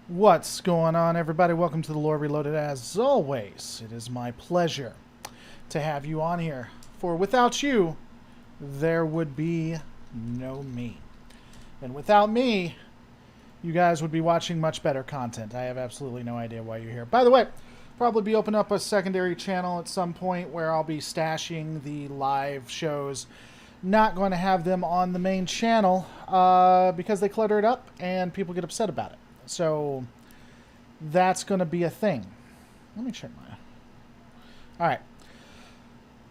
What's going on, everybody? Welcome to the Lore Reloaded. As always, it is my pleasure to have you on here. For without you, there would be no me. And without me, you guys would be watching much better content. I have absolutely no idea why you're here. By the way, probably be opening up a secondary channel at some point where I'll be stashing the live shows. Not going to have them on the main channel because they clutter it up and people get upset about it. So that's going to be a thing. Let me check my... All right.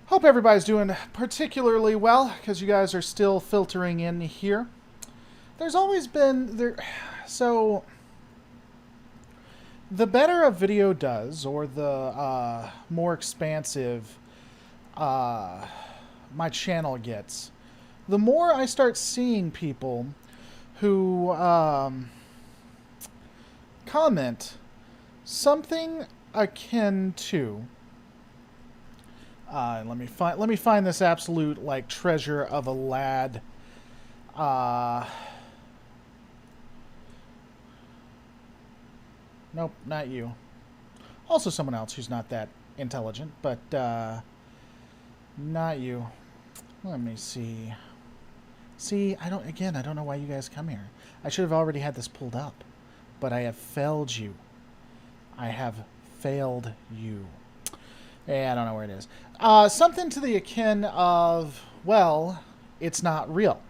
Hope everybody's doing particularly well because you guys are still filtering in here. There's always been... So the better a video does, or the more expansive my channel gets, the more I start seeing people who... comment something akin to let me find this absolute like treasure of a lad. Nope, not you. Also someone else who's not that intelligent, but not you. Let me see. I don't know why you guys come here. I should have already had this pulled up. But I have failed you. I have failed you. Yeah, I don't know where it is. Something to the akin of, well, it's not real.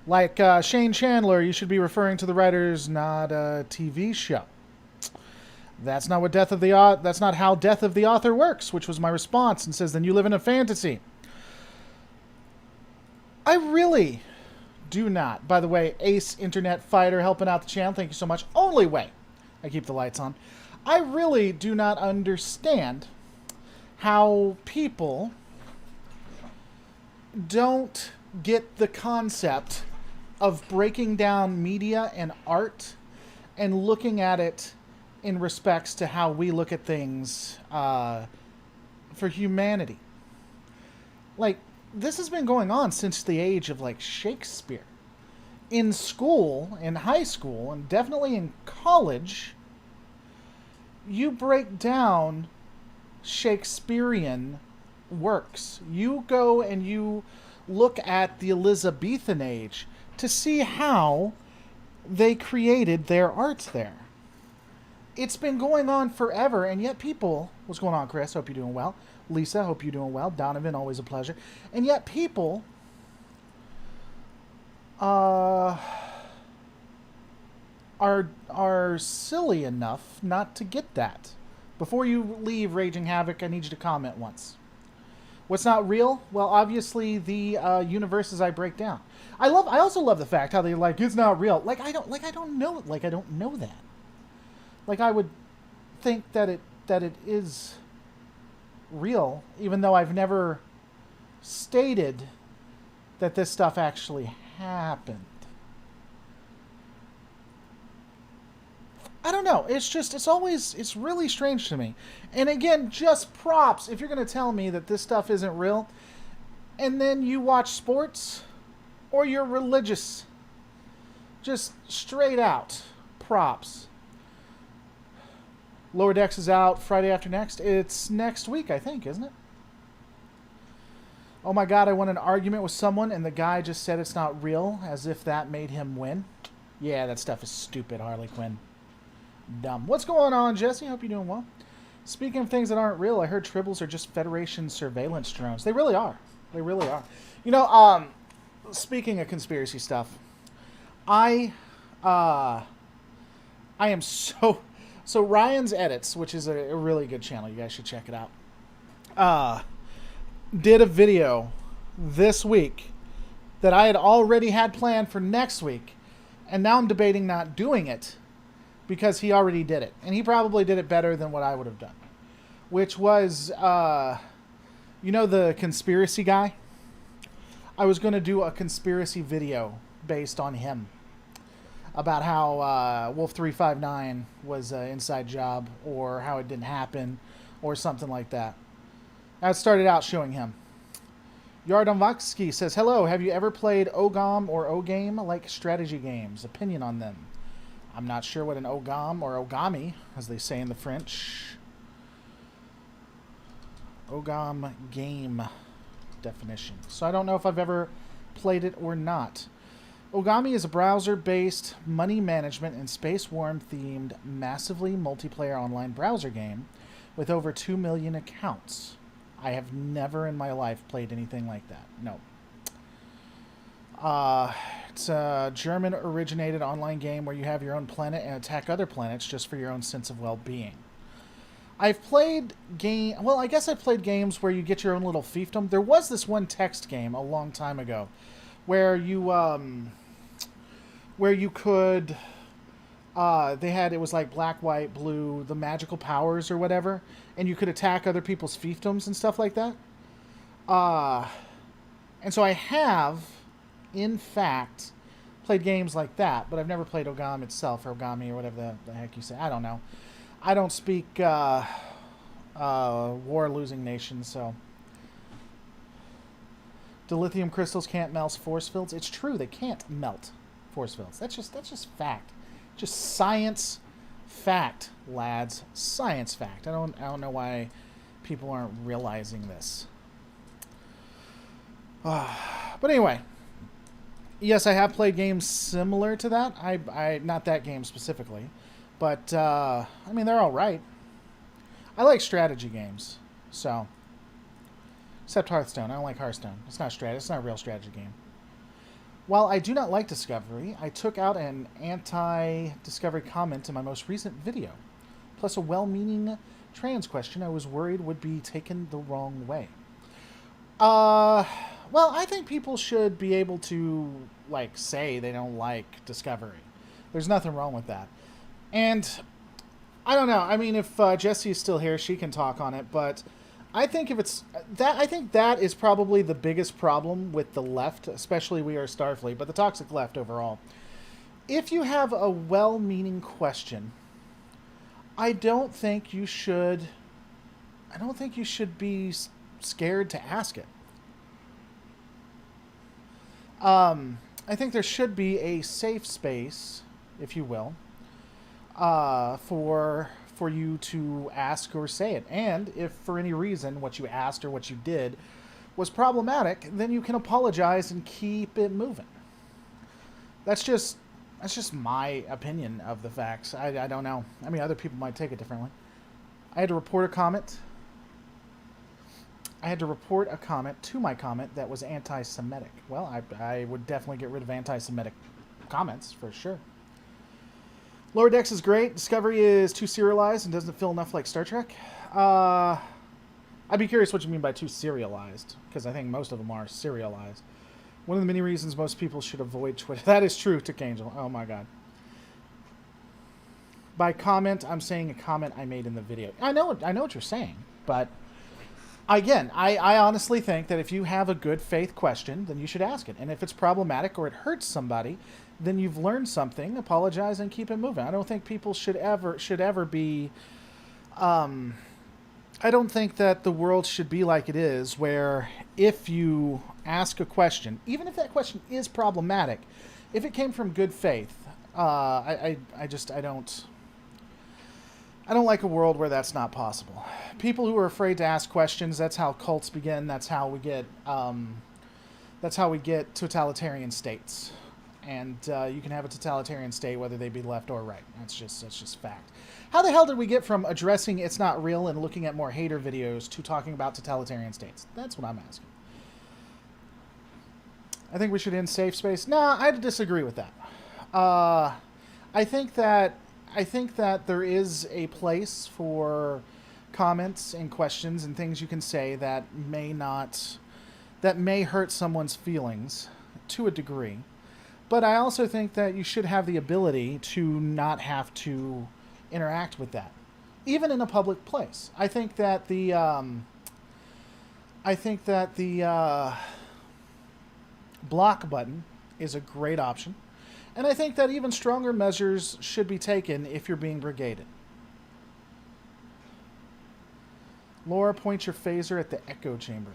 Like Shane Chandler, you should be referring to the writers, not a TV show. That's not what that's not how death of the author works, which was my response, and says, then you live in a fantasy. I really... do not. By the way, Ace Internet Fighter helping out the channel. Thank you so much. Only way I keep the lights on. I really do not understand how people don't get the concept of breaking down media and art and looking at it in respects to how we look at things for humanity. Like, this has been going on since the age of, like, Shakespeare. In school, in high school, and definitely in college, you break down Shakespearean works. You go and you look at the Elizabethan age to see how they created their art there. It's been going on forever, and yet people... What's going on, Chris? Hope you're doing well. Lisa, hope you're doing well. Donovan, always a pleasure. And yet people are silly enough not to get that. Before you leave Raging Havoc, I need you to comment once. What's not real? Well, obviously the universes I break down. I also love the fact how they're like, it's not real. I don't know that. Like, I would think that it is real, even though I've never stated that this stuff actually happened. I don't know. It's really strange to me. And again, just props if you're going to tell me that this stuff isn't real, and then you watch sports or you're religious. Just straight out props. Lower Decks is out Friday after next. It's next week, I think, isn't it? Oh my god, I won an argument with someone and the guy just said it's not real, as if that made him win. Yeah, that stuff is stupid, Harley Quinn. Dumb. What's going on, Jesse? Hope you're doing well. Speaking of things that aren't real, I heard Tribbles are just Federation surveillance drones. They really are. They really are. You know, speaking of conspiracy stuff, I am so... So Ryan's Edits, which is a really good channel, you guys should check it out, did a video this week that I had already had planned for next week, and now I'm debating not doing it because he already did it. And he probably did it better than what I would have done. Which was, you know the conspiracy guy? I was going to do a conspiracy video based on him. About how Wolf 359 was an inside job, or how it didn't happen, or something like that. I started out showing him. Yardomvaksky says, hello, have you ever played OGOM or OGame like strategy games? Opinion on them? I'm not sure what an ogam or ogami, as they say in the French. Ogam game definition. So I don't know if I've ever played it or not. Ogami is a browser-based money management and Space Worm-themed massively multiplayer online browser game with over 2 million accounts. I have never in my life played anything like that. No. It's a German-originated online game where you have your own planet and attack other planets just for your own sense of well-being. I've played I guess I've played games where you get your own little fiefdom. There was this one text game a long time ago where you could it was like black, white, blue, the magical powers or whatever, and you could attack other people's fiefdoms and stuff like that. And so I have, in fact, played games like that, but I've never played Ogami itself, or Ogami, or whatever the heck you say. I don't know. I don't speak war-losing nations, so... Dilithium crystals can't melt force fields. It's true, they can't melt force fields. That's just fact. Just science fact, lads. Science fact. I don't know why people aren't realizing this. But anyway, yes, I have played games similar to that. I not that game specifically, but I mean they're all right. I like strategy games, so except Hearthstone. I don't like Hearthstone. It's not strategy. It's not a real strategy game. While I do not like Discovery, I took out an anti-Discovery comment in my most recent video, plus a well-meaning trans question I was worried would be taken the wrong way. Well, I think people should be able to, like, say they don't like Discovery. There's nothing wrong with that. And I don't know. I mean, if Jessie is still here, she can talk on it, but I think I think that is probably the biggest problem with the left, especially We Are Starfleet, but the toxic left overall. If you have a well-meaning question, I don't think you should be scared to ask it. I think there should be a safe space, if you will, for you to ask or say it. And if for any reason what you asked or what you did was problematic, then you can apologize and keep it moving. That's just my opinion of the facts. I don't know. I mean, other people might take it differently. I had to report a comment to my comment that was anti-Semitic. Well, I would definitely get rid of anti-Semitic comments, for sure. Lower Decks is great. Discovery is too serialized and doesn't feel enough like Star Trek. I'd be curious what you mean by too serialized, because I think most of them are serialized. One of the many reasons most people should avoid Twitter. That is true, Tick Angel. Oh my god. By comment, I'm saying a comment I made in the video. I know what you're saying, but again, I honestly think that if you have a good faith question, then you should ask it. And if it's problematic or it hurts somebody, then you've learned something, apologize, and keep it moving. I don't think people should ever be... I don't think that the world should be like it is, where if you ask a question, even if that question is problematic, if it came from good faith, I don't like a world where that's not possible. People who are afraid to ask questions, that's how cults begin. That's how we get totalitarian states. And you can have a totalitarian state whether they be left or right. That's just fact. How the hell did we get from addressing it's not real and looking at more hater videos to talking about totalitarian states? That's what I'm asking. I think we should end safe space. Nah, I disagree with that. I think that there is a place for comments and questions and things you can say that may hurt someone's feelings to a degree. But I also think that you should have the ability to not have to interact with that, even in a public place. I think that the block button is a great option. And I think that even stronger measures should be taken if you're being brigaded. Laura, point your phaser at the echo chamber.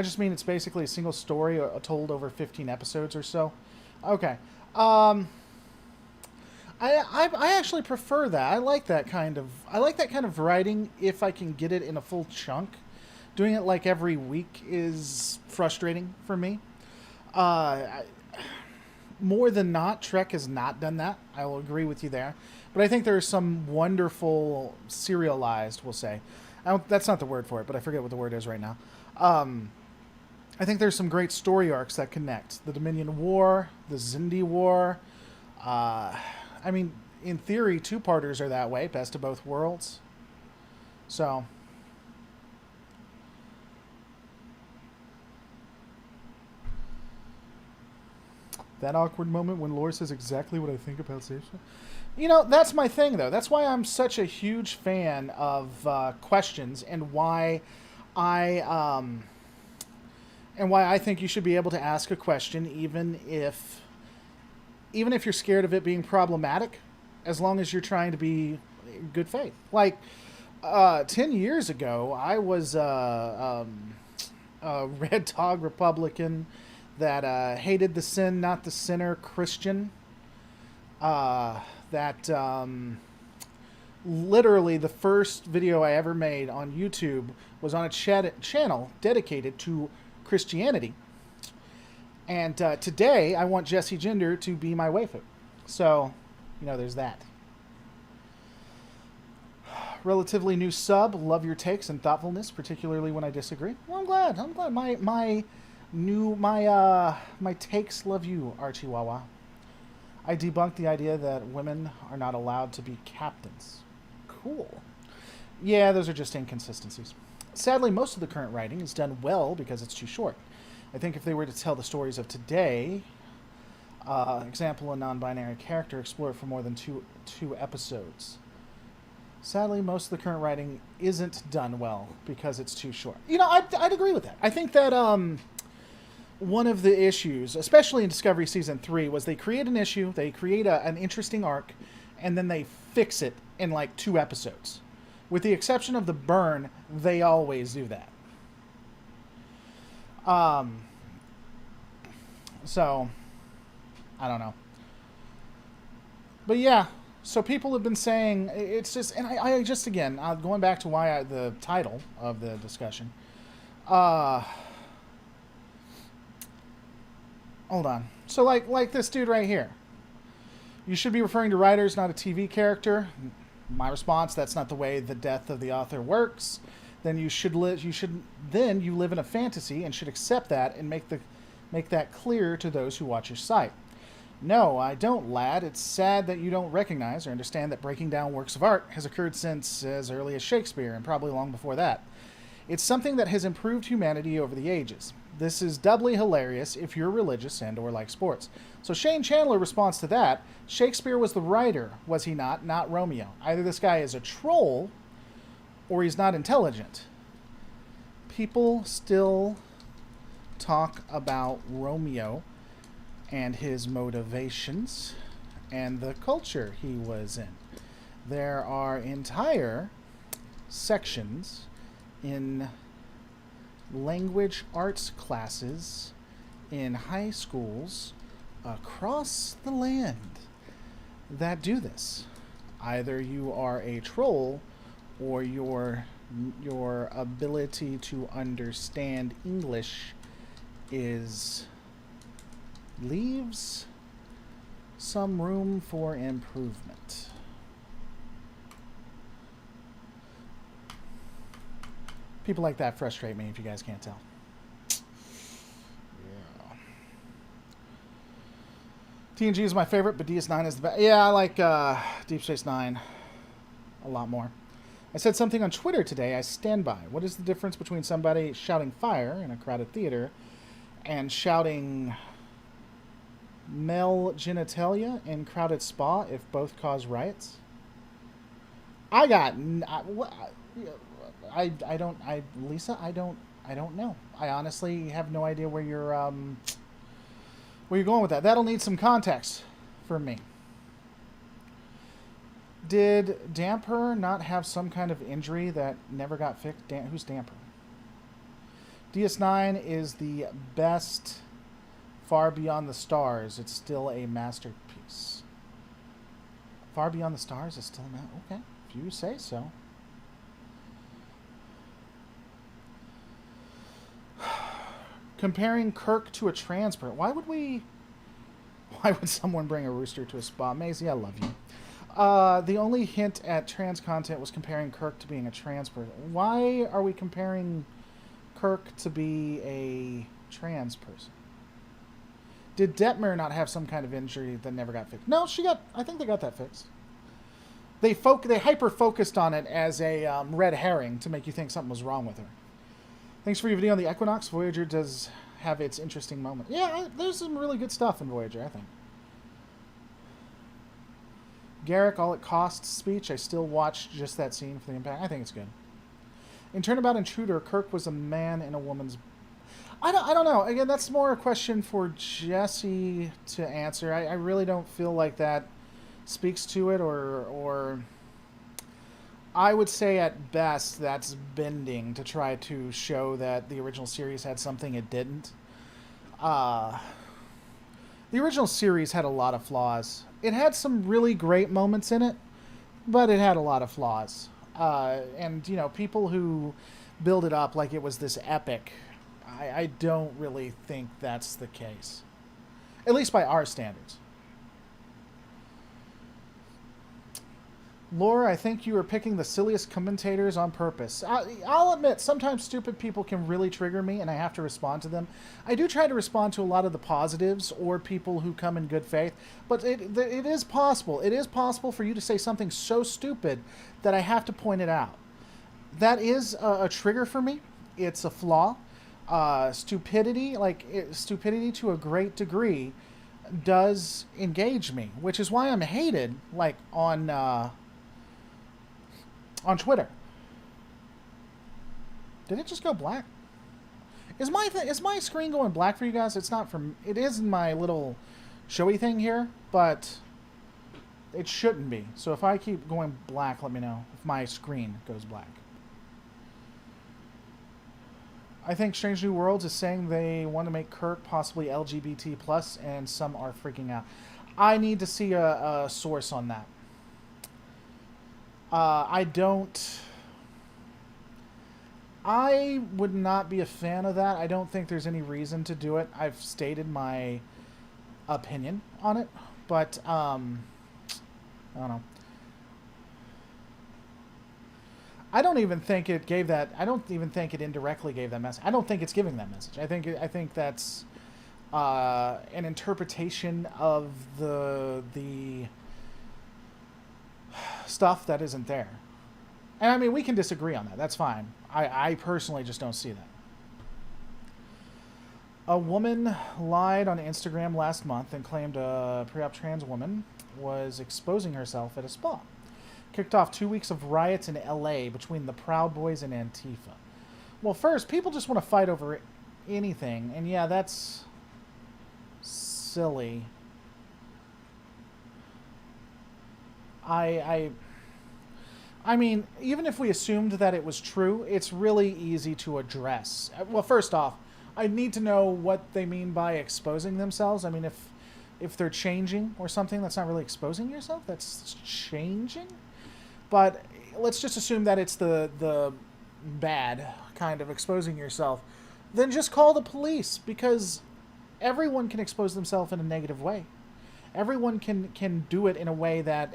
I just mean it's basically a single story told over 15 episodes or so. Okay. I actually prefer that. I like that kind of writing if I can get it in a full chunk. Doing it like every week is frustrating for me. Uh, More than not, Trek has not done that. I will agree with you there. But I think there are some wonderful serialized, we'll say. That's not the word for it, but I forget what the word is right now. I think there's some great story arcs that connect. The Dominion War, the Zindi War. I mean, in theory, two-parters are that way. Best of both worlds. So... that awkward moment when Laura says exactly what I think about Station. You know, that's my thing, though. That's why I'm such a huge fan of questions, and why I think you should be able to ask a question even if you're scared of it being problematic, as long as you're trying to be in good faith. Like 10 years ago, I was a Red Dog Republican that hated the sin, not the sinner Christian. Literally the first video I ever made on YouTube was on a channel dedicated to Christianity. And today I want Jessie Gender to be my waifu. So, you know, there's that. Relatively new sub. Love your takes and thoughtfulness, particularly when I disagree. Well, I'm glad. My takes love you, Archie Wawa. I debunked the idea that women are not allowed to be captains. Cool. Yeah, those are just inconsistencies. Sadly, most of the current writing is done well because it's too short. I think if they were to tell the stories of today, example, a non-binary character, explore it for more than two episodes. Sadly, most of the current writing isn't done well because it's too short. You know, I'd agree with that. I think that one of the issues, especially in Discovery Season 3, was they create an issue, they create an interesting arc, and then they fix it in like 2 episodes. With the exception of the burn, they always do that. So, I don't know. But yeah, so people have been saying, it's just, and I just, again, going back to why the title of the discussion, hold on. So like this dude right here. You should be referring to writers, not a TV character. My response: that's not the way the death of the author works. Then you live in a fantasy and should accept that and make that clear to those who watch your site. No, I don't, lad. It's sad that you don't recognize or understand that breaking down works of art has occurred since as early as Shakespeare and probably long before that. It's something that has improved humanity over the ages. This is doubly hilarious if you're religious and or like sports. So Shane Chandler responds to that. Shakespeare was the writer, was he not? Not Romeo. Either this guy is a troll or he's not intelligent. People still talk about Romeo and his motivations and the culture he was in. There are entire sections in language arts classes in high schools across the land that do this. Either you are a troll or your ability to understand English leaves some room for improvement. People like that frustrate me, if you guys can't tell. Yeah. TNG is my favorite, but DS9 is the best. Yeah, I like Deep Space Nine a lot more. I said something on Twitter today I stand by. What is the difference between somebody shouting fire in a crowded theater and shouting male genitalia in crowded spa if both cause riots? Lisa, I don't know. I honestly have no idea where you're going with that. That'll need some context for me. Did Damper not have some kind of injury that never got fixed? Who's Damper? DS9 is the best Far Beyond the Stars. It's still a masterpiece. Far Beyond the Stars is still a okay, if you say so. Comparing Kirk to a trans person. Why would someone bring a rooster to a spa? Maisie, I love you. The only hint at trans content was comparing Kirk to being a trans person. Why are we comparing Kirk to be a trans person? Did Detmer not have some kind of injury that never got fixed? No, I think they got that fixed. They hyper-focused on it as a red herring to make you think something was wrong with her. Thanks for your video on the Equinox. Voyager does have its interesting moments. Yeah, there's some really good stuff in Voyager, I think. Garrick, all it costs speech. I still watch just that scene for the impact. I think it's good. In Turnabout Intruder, Kirk was a man in a woman's... I don't know. Again, that's more a question for Jesse to answer. I really don't feel like that speaks to it, or I would say at best that's bending to try to show that the original series had something it didn't. The original series had a lot of flaws. It had some really great moments in it, but it had a lot of flaws. And, you know, people who build it up like it was this epic, I don't really think that's the case. At least by our standards. Laura, I think you are picking the silliest commentators on purpose. I'll admit, sometimes stupid people can really trigger me, and I have to respond to them. I do try to respond to a lot of the positives or people who come in good faith, but it is possible. It is possible for you to say something so stupid that I have to point it out. That is a trigger for me. It's a flaw. Stupidity to a great degree does engage me, which is why I'm hated, like, on Twitter. Did it just go black? Is my screen going black for you guys? It's not from... It is in my little showy thing here, but it shouldn't be. So if I keep going black, let me know if my screen goes black. I think Strange New Worlds is saying they want to make Kirk possibly LGBT+, and some are freaking out. I need to see a source on that. I would not be a fan of that. I don't think there's any reason to do it. I've stated my opinion on it, but I don't know. I don't even think it gave that. I don't even think it indirectly gave that message. I don't think it's giving that message. I think that's an interpretation of the stuff that isn't there. And I mean, we can disagree on that. That's fine. I personally just don't see that. A woman lied on Instagram last month and claimed a pre-op trans woman was exposing herself at a spa. Kicked off 2 weeks of riots in LA between the Proud Boys and Antifa. Well, first, people just want to fight over anything. And yeah, that's silly. I mean, even if we assumed that it was true, it's really easy to address. Well, first off, I need to know what they mean by exposing themselves. I mean, if they're changing or something, that's not really exposing yourself. That's changing. But let's just assume that it's the bad kind of exposing yourself. Then just call the police, because everyone can expose themselves in a negative way. Everyone can do it in a way that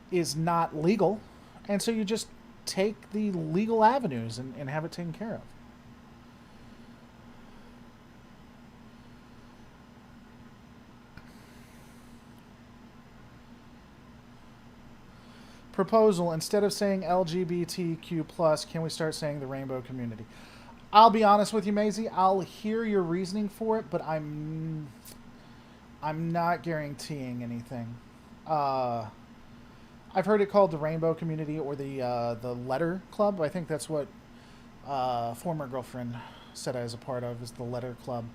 is not legal. And so you just take the legal avenues and have it taken care of. Proposal, instead of saying LGBTQ+, can we start saying the rainbow community? I'll be honest with you, Maisie. I'll hear your reasoning for it, but I'm not guaranteeing anything. I've heard it called the rainbow community or the letter club. I think that's what former girlfriend said I was a part of, is the letter club.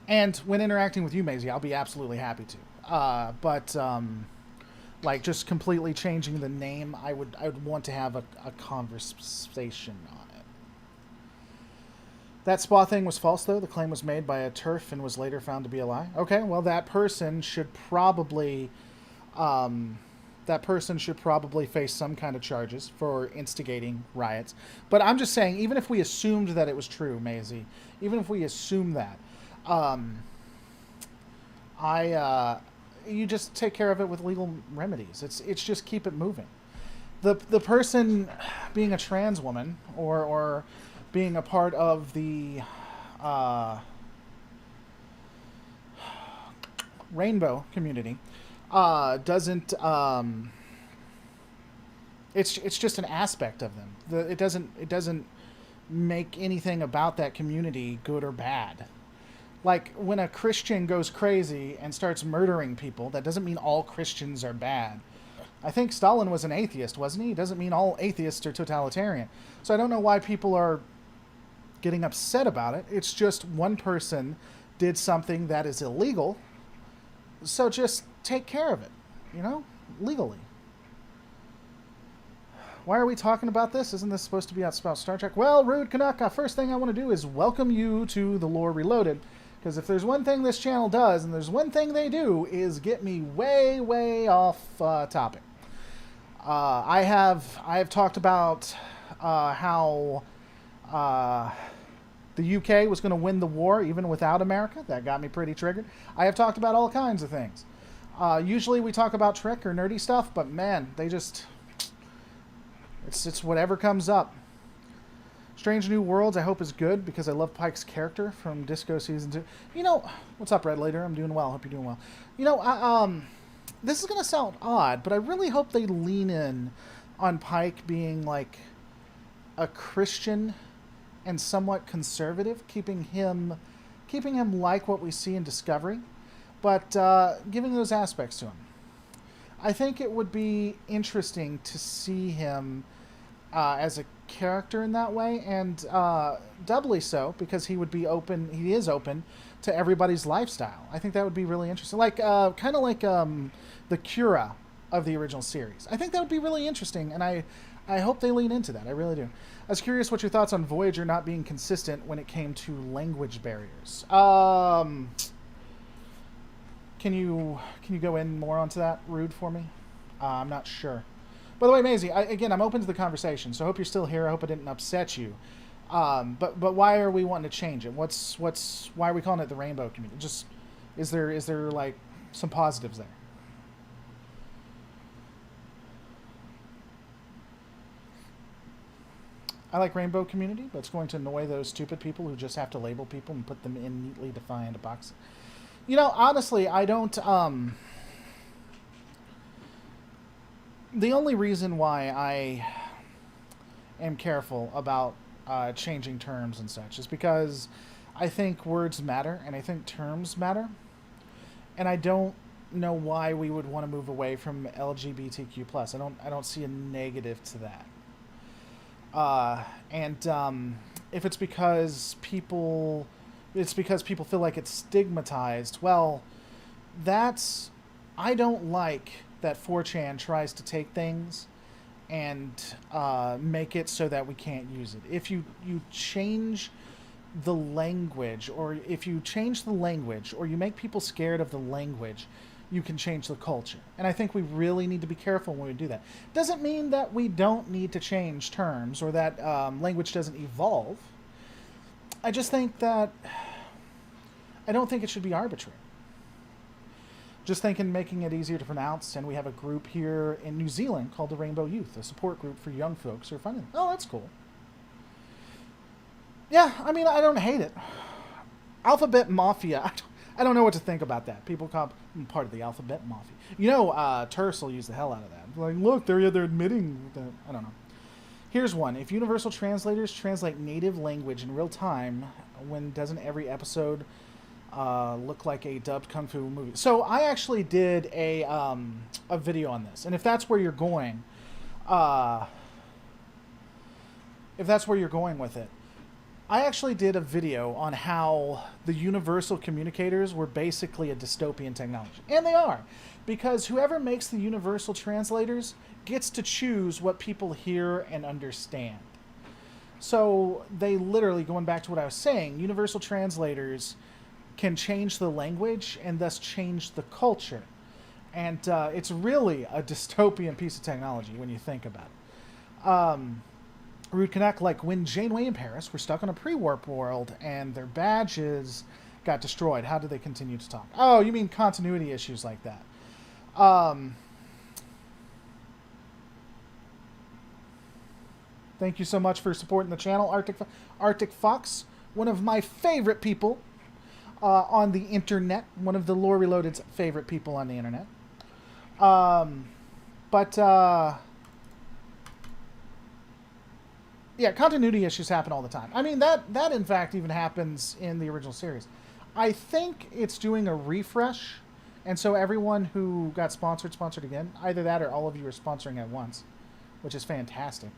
And when interacting with you, Maisie, I'll be absolutely happy to. But Like, just completely changing the name, I would want to have a conversation on it. That spa thing was false, though. The claim was made by a TERF and was later found to be a lie. Okay, well, that person should probably face some kind of charges for instigating riots. But I'm just saying, even if we assumed that it was true, Maisie, even if we assume that, you just take care of it with legal remedies. It's just keep it moving. The person being a trans woman or being a part of the rainbow community doesn't it's just an aspect of them. It doesn't make anything about that community good or bad. Like, when a Christian goes crazy and starts murdering people, that doesn't mean all Christians are bad. I think Stalin was an atheist, wasn't he? It doesn't mean all atheists are totalitarian. So I don't know why people are getting upset about it. It's just one person did something that is illegal. So just take care of it, legally. Why are we talking about this? Isn't this supposed to be about Star Trek? Well, Rude Kanaka, first thing I want to do is welcome you to the Lore Reloaded. Because if there's one thing this channel does, and there's one thing they do, is get me way, way off topic. I have talked about how the UK was going to win the war even without America. That got me pretty triggered. I have talked about all kinds of things. Usually we talk about Trek or nerdy stuff, but man, they just... It's whatever comes up. Strange New Worlds, I hope is good because I love Pike's character from Disco Season 2. What's up, Red Later? I'm doing well. Hope you're doing well. This is going to sound odd, but I really hope they lean in on Pike being like a Christian and somewhat conservative, keeping him like what we see in Discovery, but giving those aspects to him. I think it would be interesting to see him as a character in that way, and doubly so because he is open to everybody's lifestyle. I think that would be really interesting, like kind of like the Cura of the original series. I think that would be really interesting, and I hope they lean into that. I really do. I was curious what your thoughts on Voyager not being consistent when it came to language barriers. Can you go in more onto that, Rude, for me? I'm not sure. By the way, Maisie, I'm open to the conversation, so I hope you're still here. I hope it didn't upset you. But why are we wanting to change it? Why are we calling it the Rainbow Community? Just is there like some positives there? I like Rainbow Community, but it's going to annoy those stupid people who just have to label people and put them in neatly defined boxes. Honestly, I don't... The only reason why I am careful about changing terms and such is because I think words matter, and I think terms matter. And I don't know why we would want to move away from LGBTQ+. I don't see a negative to that. If it's because people feel like it's stigmatized, well, I don't like that 4chan tries to take things and make it so that we can't use it. If you change the language, or you make people scared of the language, you can change the culture. And I think we really need to be careful when we do that. Doesn't mean that we don't need to change terms or that language doesn't evolve. I just think that I don't think it should be arbitrary. Just thinking making it easier to pronounce, and we have a group here in New Zealand called the Rainbow Youth, a support group for young folks who are finding. Oh, that's cool. Yeah, I don't hate it. Alphabet Mafia. I don't know what to think about that. People call I'm part of the Alphabet Mafia. Terse will use the hell out of that. Like, look, they're admitting that. I don't know. Here's one. If universal translators translate native language in real time, when doesn't every episode look like a dubbed kung fu movie? So I actually did a video on this, and if that's where you're going, with it, I actually did a video on how the universal communicators were basically a dystopian technology. And they are. Because whoever makes the universal translators gets to choose what people hear and understand. So they literally, going back to what I was saying, universal translators can change the language and thus change the culture. And it's really a dystopian piece of technology when you think about it. Rude Connect, like when Janeway and Paris were stuck on a pre-warp world and their badges got destroyed, how did they continue to talk? Oh, you mean continuity issues like that. Thank you so much for supporting the channel, Arctic Fox, one of my favorite people on the internet, one of the Lore Reloaded's favorite people on the internet. Yeah, continuity issues happen all the time. I mean, that in fact even happens in the original series. I think it's doing a refresh, and so everyone who got sponsored again. Either that or all of you are sponsoring at once, which is fantastic.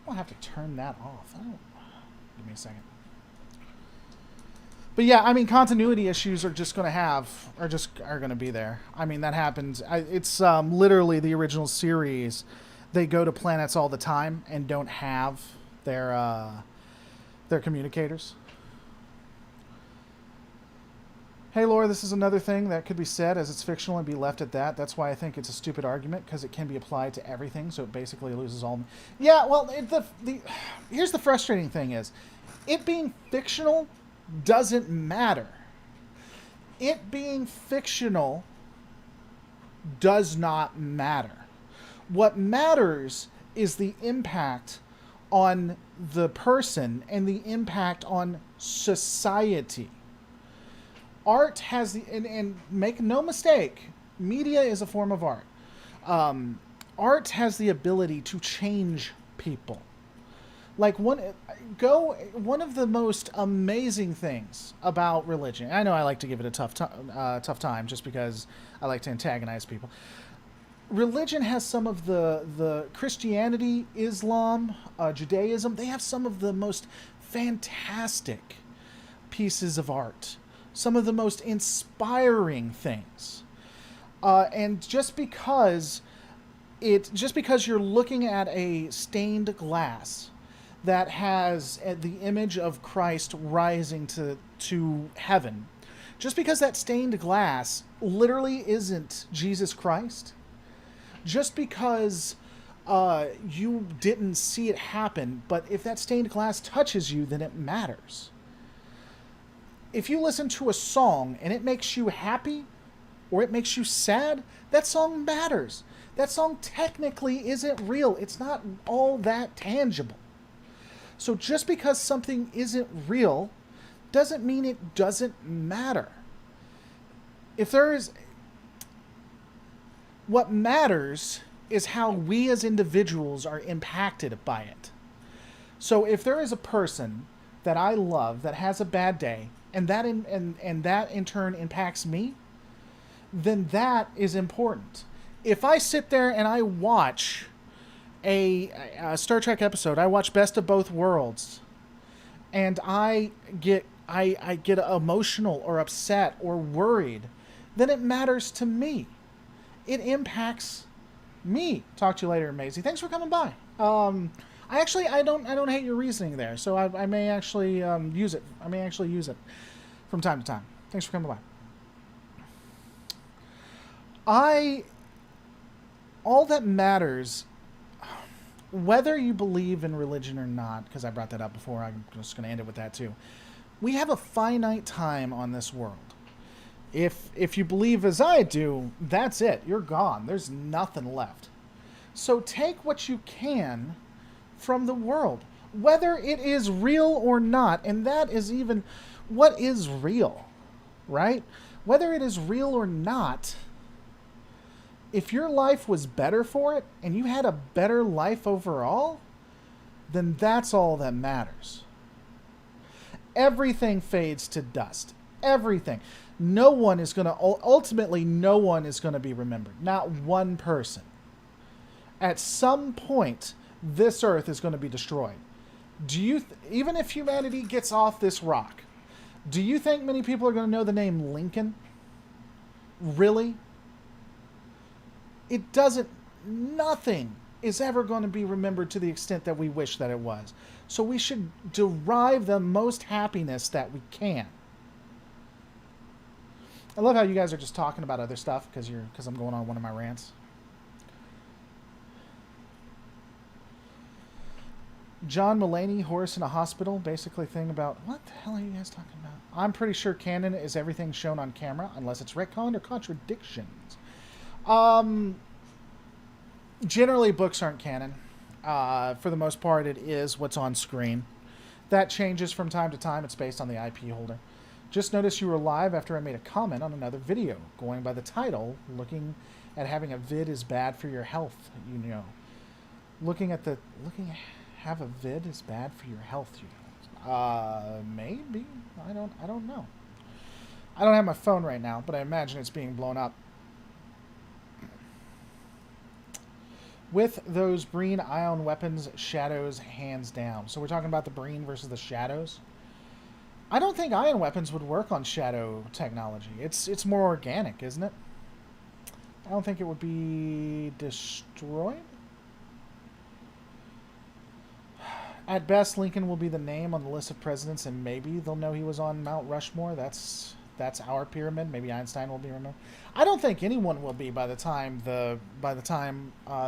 I'll have to turn that off. Give me a second. But yeah, I mean, continuity issues are just going to be there. I mean, that happens. It's literally the original series. They go to planets all the time and don't have their communicators. Hey, Laura, this is another thing that could be said as it's fictional and be left at that. That's why I think it's a stupid argument, because it can be applied to everything, so it basically loses all... Yeah, well, here's the frustrating thing is, it being fictional doesn't matter. It being fictional does not matter. What matters is the impact on the person and the impact on society. Art has the... And make no mistake, media is a form of art. Art has the ability to change people. Like, one of the most amazing things about religion... I know I like to give it a tough time just because I like to antagonize people. Religion has some of the Christianity, Islam, Judaism, they have some of the most fantastic pieces of art. Some of the most inspiring things. And just because you're looking at a stained glass that has the image of Christ rising to heaven, just because that stained glass literally isn't Jesus Christ, just because you didn't see it happen, but if that stained glass touches you, then it matters. If you listen to a song and it makes you happy or it makes you sad, that song matters. That song technically isn't real. It's not all that tangible. So just because something isn't real doesn't mean it doesn't matter. What matters is how we as individuals are impacted by it. So if there is a person that I love that has a bad day, and that in turn impacts me, then that is important. If I sit there and I watch a Star Trek episode, I watch Best of Both Worlds, and I get emotional or upset or worried, then it matters to me. It impacts me. Talk to you later, Maisie. Thanks for coming by. I don't hate your reasoning there, so I may actually use it. I may actually use it from time to time. Thanks for coming by. All that matters, whether you believe in religion or not, because I brought that up before, I'm just going to end it with that too. We have a finite time on this world. If you believe as I do, that's it. You're gone. There's nothing left. So take what you can from the world, whether it is real or not, and that is even what is real, right? Whether it is real or not, if your life was better for it and you had a better life overall, then that's all that matters. Everything fades to dust. Everything. Ultimately, no one is going to be remembered. Not one person. At some point, this earth is going to be destroyed. Do you, even if humanity gets off this rock, do you think many people are going to know the name Lincoln? Really? It doesn't, nothing is ever going to be remembered to the extent that we wish that it was. So we should derive the most happiness that we can. I love how you guys are just talking about other stuff because I'm going on one of my rants. John Mulaney, horse in a hospital, basically thing about, what the hell are you guys talking about? I'm pretty sure canon is everything shown on camera, unless it's retcon or contradictions. Generally, books aren't canon. For the most part, it is what's on screen. That changes from time to time. It's based on the IP holder. Just noticed you were live after I made a comment on another video, going by the title, looking at having a vid is bad for your health, you know. Have a vid is bad for your health, you know. Maybe. I don't know. I don't have my phone right now, but I imagine it's being blown up. With those Breen ion weapons, shadows hands down. So we're talking about the Breen versus the shadows. I don't think ion weapons would work on shadow technology. It's more organic, isn't it? I don't think it would be destroyed. At best, Lincoln will be the name on the list of presidents, and maybe they'll know he was on Mount Rushmore. That's our pyramid. Maybe Einstein will be remembered. I don't think anyone will be by the time the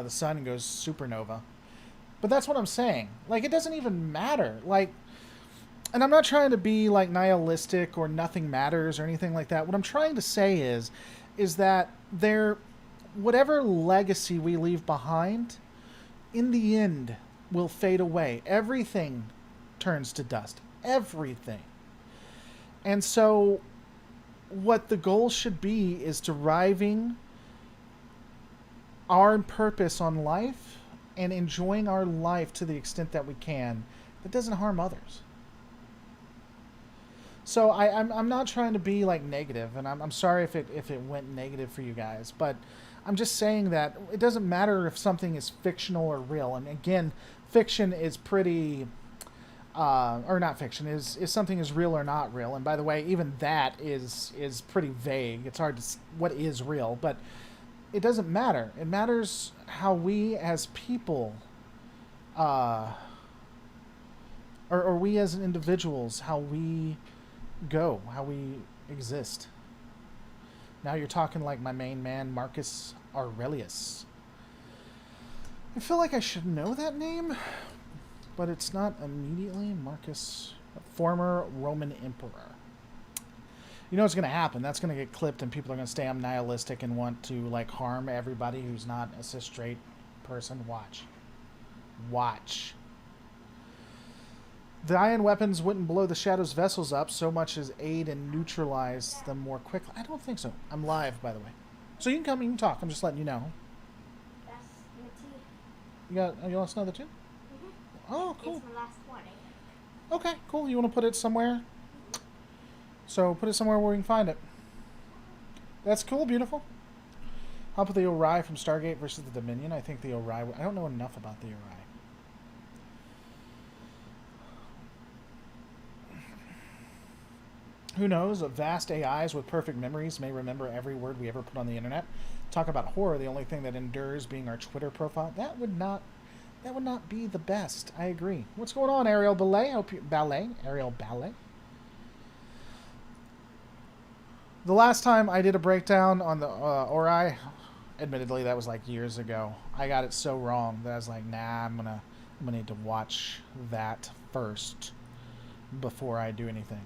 sun goes supernova. But that's what I'm saying. Like, it doesn't even matter. Like, and I'm not trying to be like nihilistic or nothing matters or anything like that. What I'm trying to say is that whatever legacy we leave behind, in the end, will fade away. Everything turns to dust. Everything. And so what the goal should be is deriving our purpose on life and enjoying our life to the extent that we can that doesn't harm others. So I'm not trying to be like negative, and I'm sorry if it went negative for you guys, but I'm just saying that it doesn't matter if something is fictional or real. And again, fiction is pretty, or not fiction, is something is real or not real. And by the way, even that is pretty vague. It's hard to, what is real, but it doesn't matter. It matters how we as people, or we as individuals, how we go, how we exist. Now you're talking like my main man, Marcus Aurelius. I feel like I should know that name, but it's not immediately. Marcus, former Roman emperor. You know what's going to happen? That's going to get clipped, and people are going to stay I'm nihilistic and want to like harm everybody who's not a cis straight person. Watch. The ion weapons wouldn't blow the Shadow's vessels up so much as aid and neutralize them more quickly. I don't think so. I'm live, by the way. So you can come, you can talk. I'm just letting you know. You lost another two? Mm-hmm. Oh, cool. It's the last one, I think. Okay, cool. You want to put it somewhere? So put it somewhere where we can find it. That's cool, beautiful. How about the Ori from Stargate versus the Dominion? I think the Ori... I don't know enough about the Ori. Who knows? Vast AIs with perfect memories may remember every word we ever put on the internet. Talk about horror, the only thing that endures being our Twitter profile. That would not be the best. I agree. What's going on, Ariel Ballet? Ariel Ballet. The last time I did a breakdown on the Ori, admittedly that was like years ago. I got it so wrong that I was like, nah, I'm gonna need to watch that first before I do anything.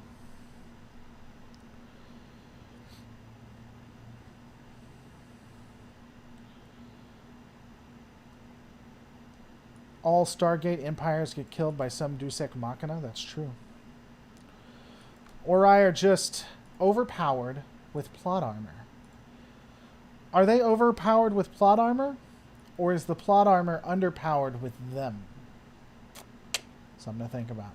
All Stargate empires get killed by some Deus Ex Machina. That's true. Ori are just overpowered with plot armor. Are they overpowered with plot armor? Or is the plot armor underpowered with them? Something to think about.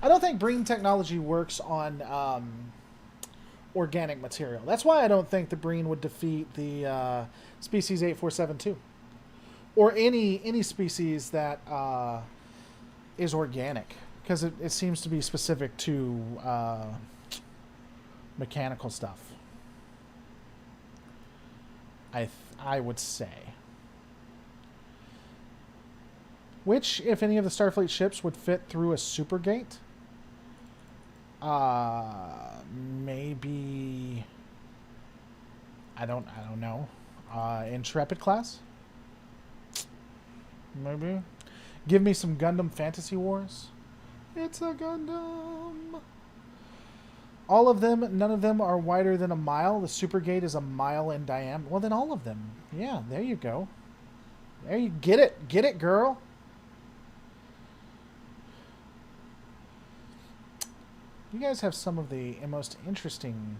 I don't think Breen technology works on organic material. That's why I don't think the Breen would defeat the Species 8472. or any species that is organic, because it seems to be specific to mechanical stuff. I would say. Which, if any of the Starfleet ships would fit through a supergate, maybe I don't know. Intrepid class? Maybe. Give me some Gundam Fantasy Wars. It's a Gundam. All of them, none of them are wider than a mile. The supergate is a mile in diameter. Well, then all of them. Yeah, there you go. There you get it. Get it, girl. You guys have some of the most interesting...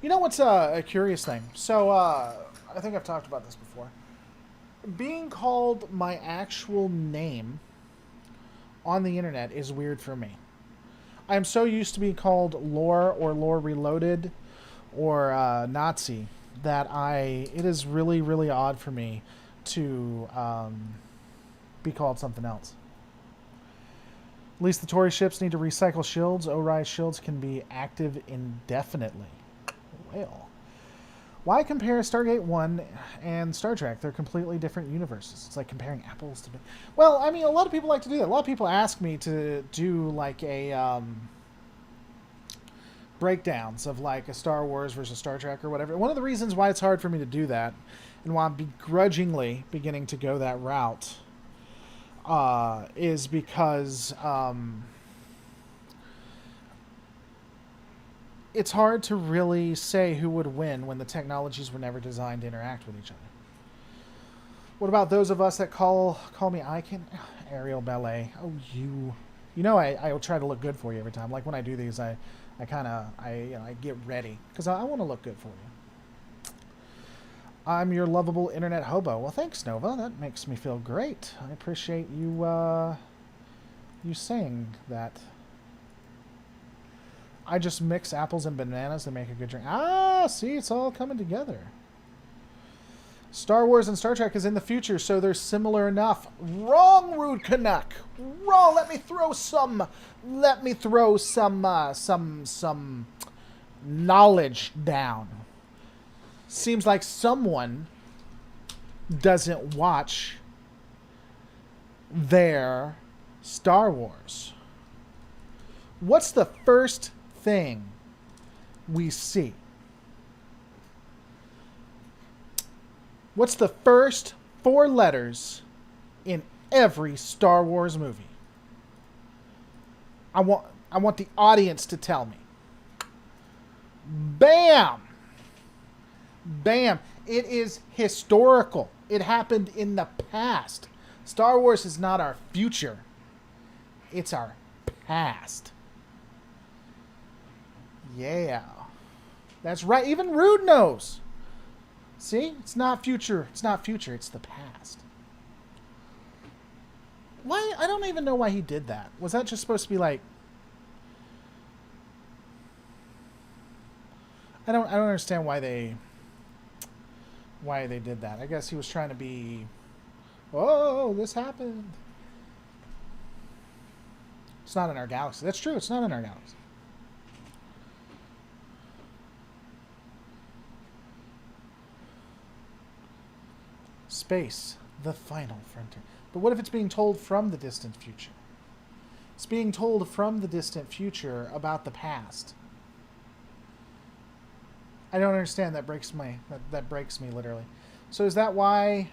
You know what's a curious thing? So, I think I've talked about this before. Being called my actual name on the internet is weird for me. I'm so used to being called Lore or Lore Reloaded or Nazi that it is really, really odd for me to be called something else. At least the Tory ships need to recycle shields. Ori's shields can be active indefinitely. Well, why compare Stargate 1 and Star Trek? They're completely different universes. It's like comparing apples to... Well, I mean, a lot of people like to do that. A lot of people ask me to do like a breakdowns of like a Star Wars versus Star Trek or whatever. One of the reasons why it's hard for me to do that, and why I'm begrudgingly beginning to go that route, is because it's hard to really say who would win when the technologies were never designed to interact with each other. What about those of us that call me Icon? Aerial Ballet. Oh, you know I will try to look good for you every time. Like when I do these, I get ready because I want to look good for you. I'm your lovable internet hobo. Well, thanks, Nova. That makes me feel great. I appreciate you saying that. I just mix apples and bananas to make a good drink. Ah, see, it's all coming together. Star Wars and Star Trek is in the future, so they're similar enough. Wrong, Rude Canuck. Wrong. Let me throw some knowledge down. Seems like someone doesn't watch their Star Wars. What's the first thing we see? What's the first 4 letters in every Star Wars movie? I want the audience to tell me. Bam! Bam! It is historical. It happened in the past. Star Wars is not our future. It's our past. Yeah. That's right. Even Rude knows. See? It's not future. It's not future. It's the past. Why? I don't even know why he did that. Was that just supposed to be like... I don't understand why they did that. I guess he was trying to be... Oh, this happened. It's not in our galaxy. That's true. It's not in our galaxy. Space, the final frontier. But what if it's being told from the distant future? It's being told from the distant future about the past. I don't understand. That breaks me literally. So is that why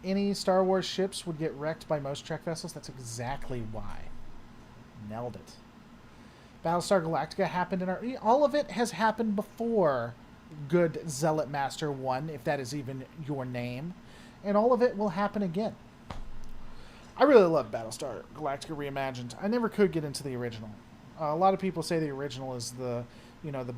any Star Wars ships would get wrecked by most Trek vessels? That's exactly why. Nailed it. Battlestar Galactica happened in our... All of it has happened before Good Zealot Master 1, if that is even your name. And all of it will happen again. I really love Battlestar Galactica Reimagined. I never could get into the original. A lot of people say the original is the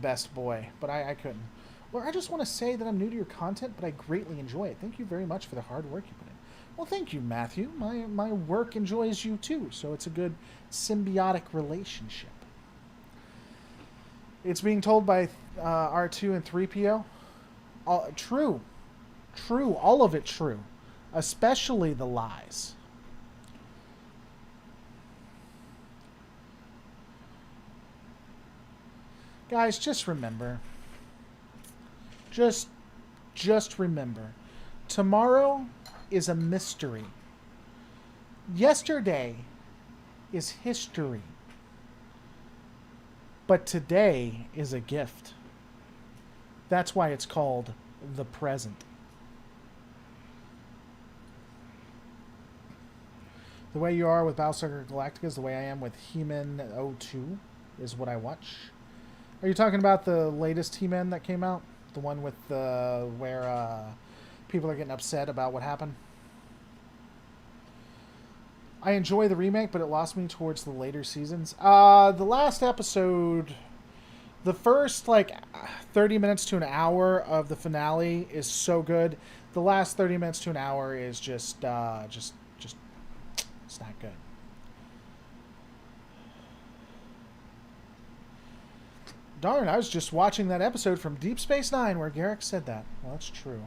best boy, but I couldn't. Well, I just want to say that I'm new to your content, but I greatly enjoy it. Thank you very much for the hard work you put in. Well, thank you, Matthew. My work enjoys you too, so it's a good symbiotic relationship. It's being told by R2 and 3PO. True. All of it true. especially the lies. Guys, just remember. Just remember. Tomorrow is a mystery. Yesterday is history. But today is a gift. That's why it's called the present. The way you are with Battlestar Galactica is the way I am with He-Man 02 is what I watch. Are you talking about the latest He-Man that came out? The one with where people are getting upset about what happened? I enjoy the remake, but it lost me towards the later seasons. The last episode, the first 30 minutes to an hour of the finale is so good. The last 30 minutes to an hour is just it's not good. Darn, I was just watching that episode from Deep Space Nine where Garrick said that. Well, that's true.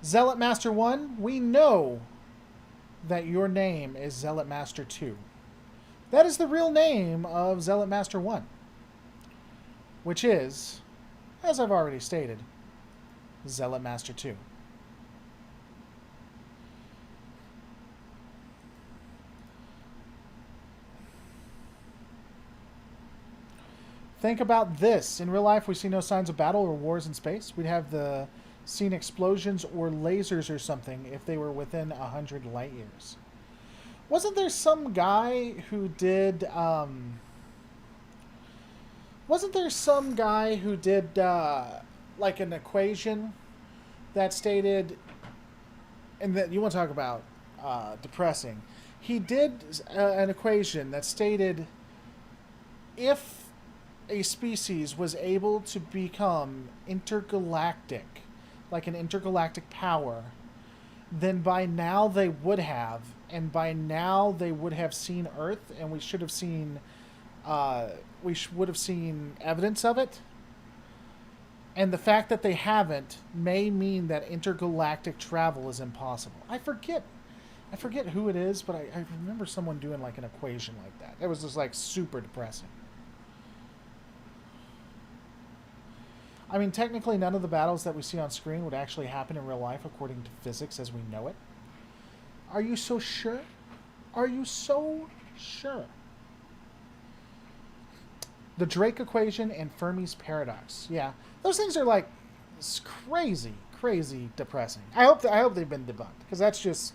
Zealot Master 1, we know that your name is Zealot Master 2. That is the real name of Zealot Master 1. Which is, as I've already stated, Zealot Master 2. Think about this. In real life, we see no signs of battle or wars in space. We'd have seen explosions or lasers or something if they were within 100 light years. Wasn't there some guy who did... like an equation that stated... And that you want to talk about depressing. He did an equation that stated if a species was able to become intergalactic, like an intergalactic power, then by now they would have, and by now they would have seen Earth, and we should have seen, would have seen evidence of it. And the fact that they haven't may mean that intergalactic travel is impossible. I forget who it is, but I remember someone doing like an equation like that. It was just like super depressing. I mean, technically, none of the battles that we see on screen would actually happen in real life according to physics as we know it. Are you so sure? Are you so sure? The Drake equation and Fermi's paradox. Yeah, those things are like crazy, crazy depressing. I hope they've been debunked, because that's just...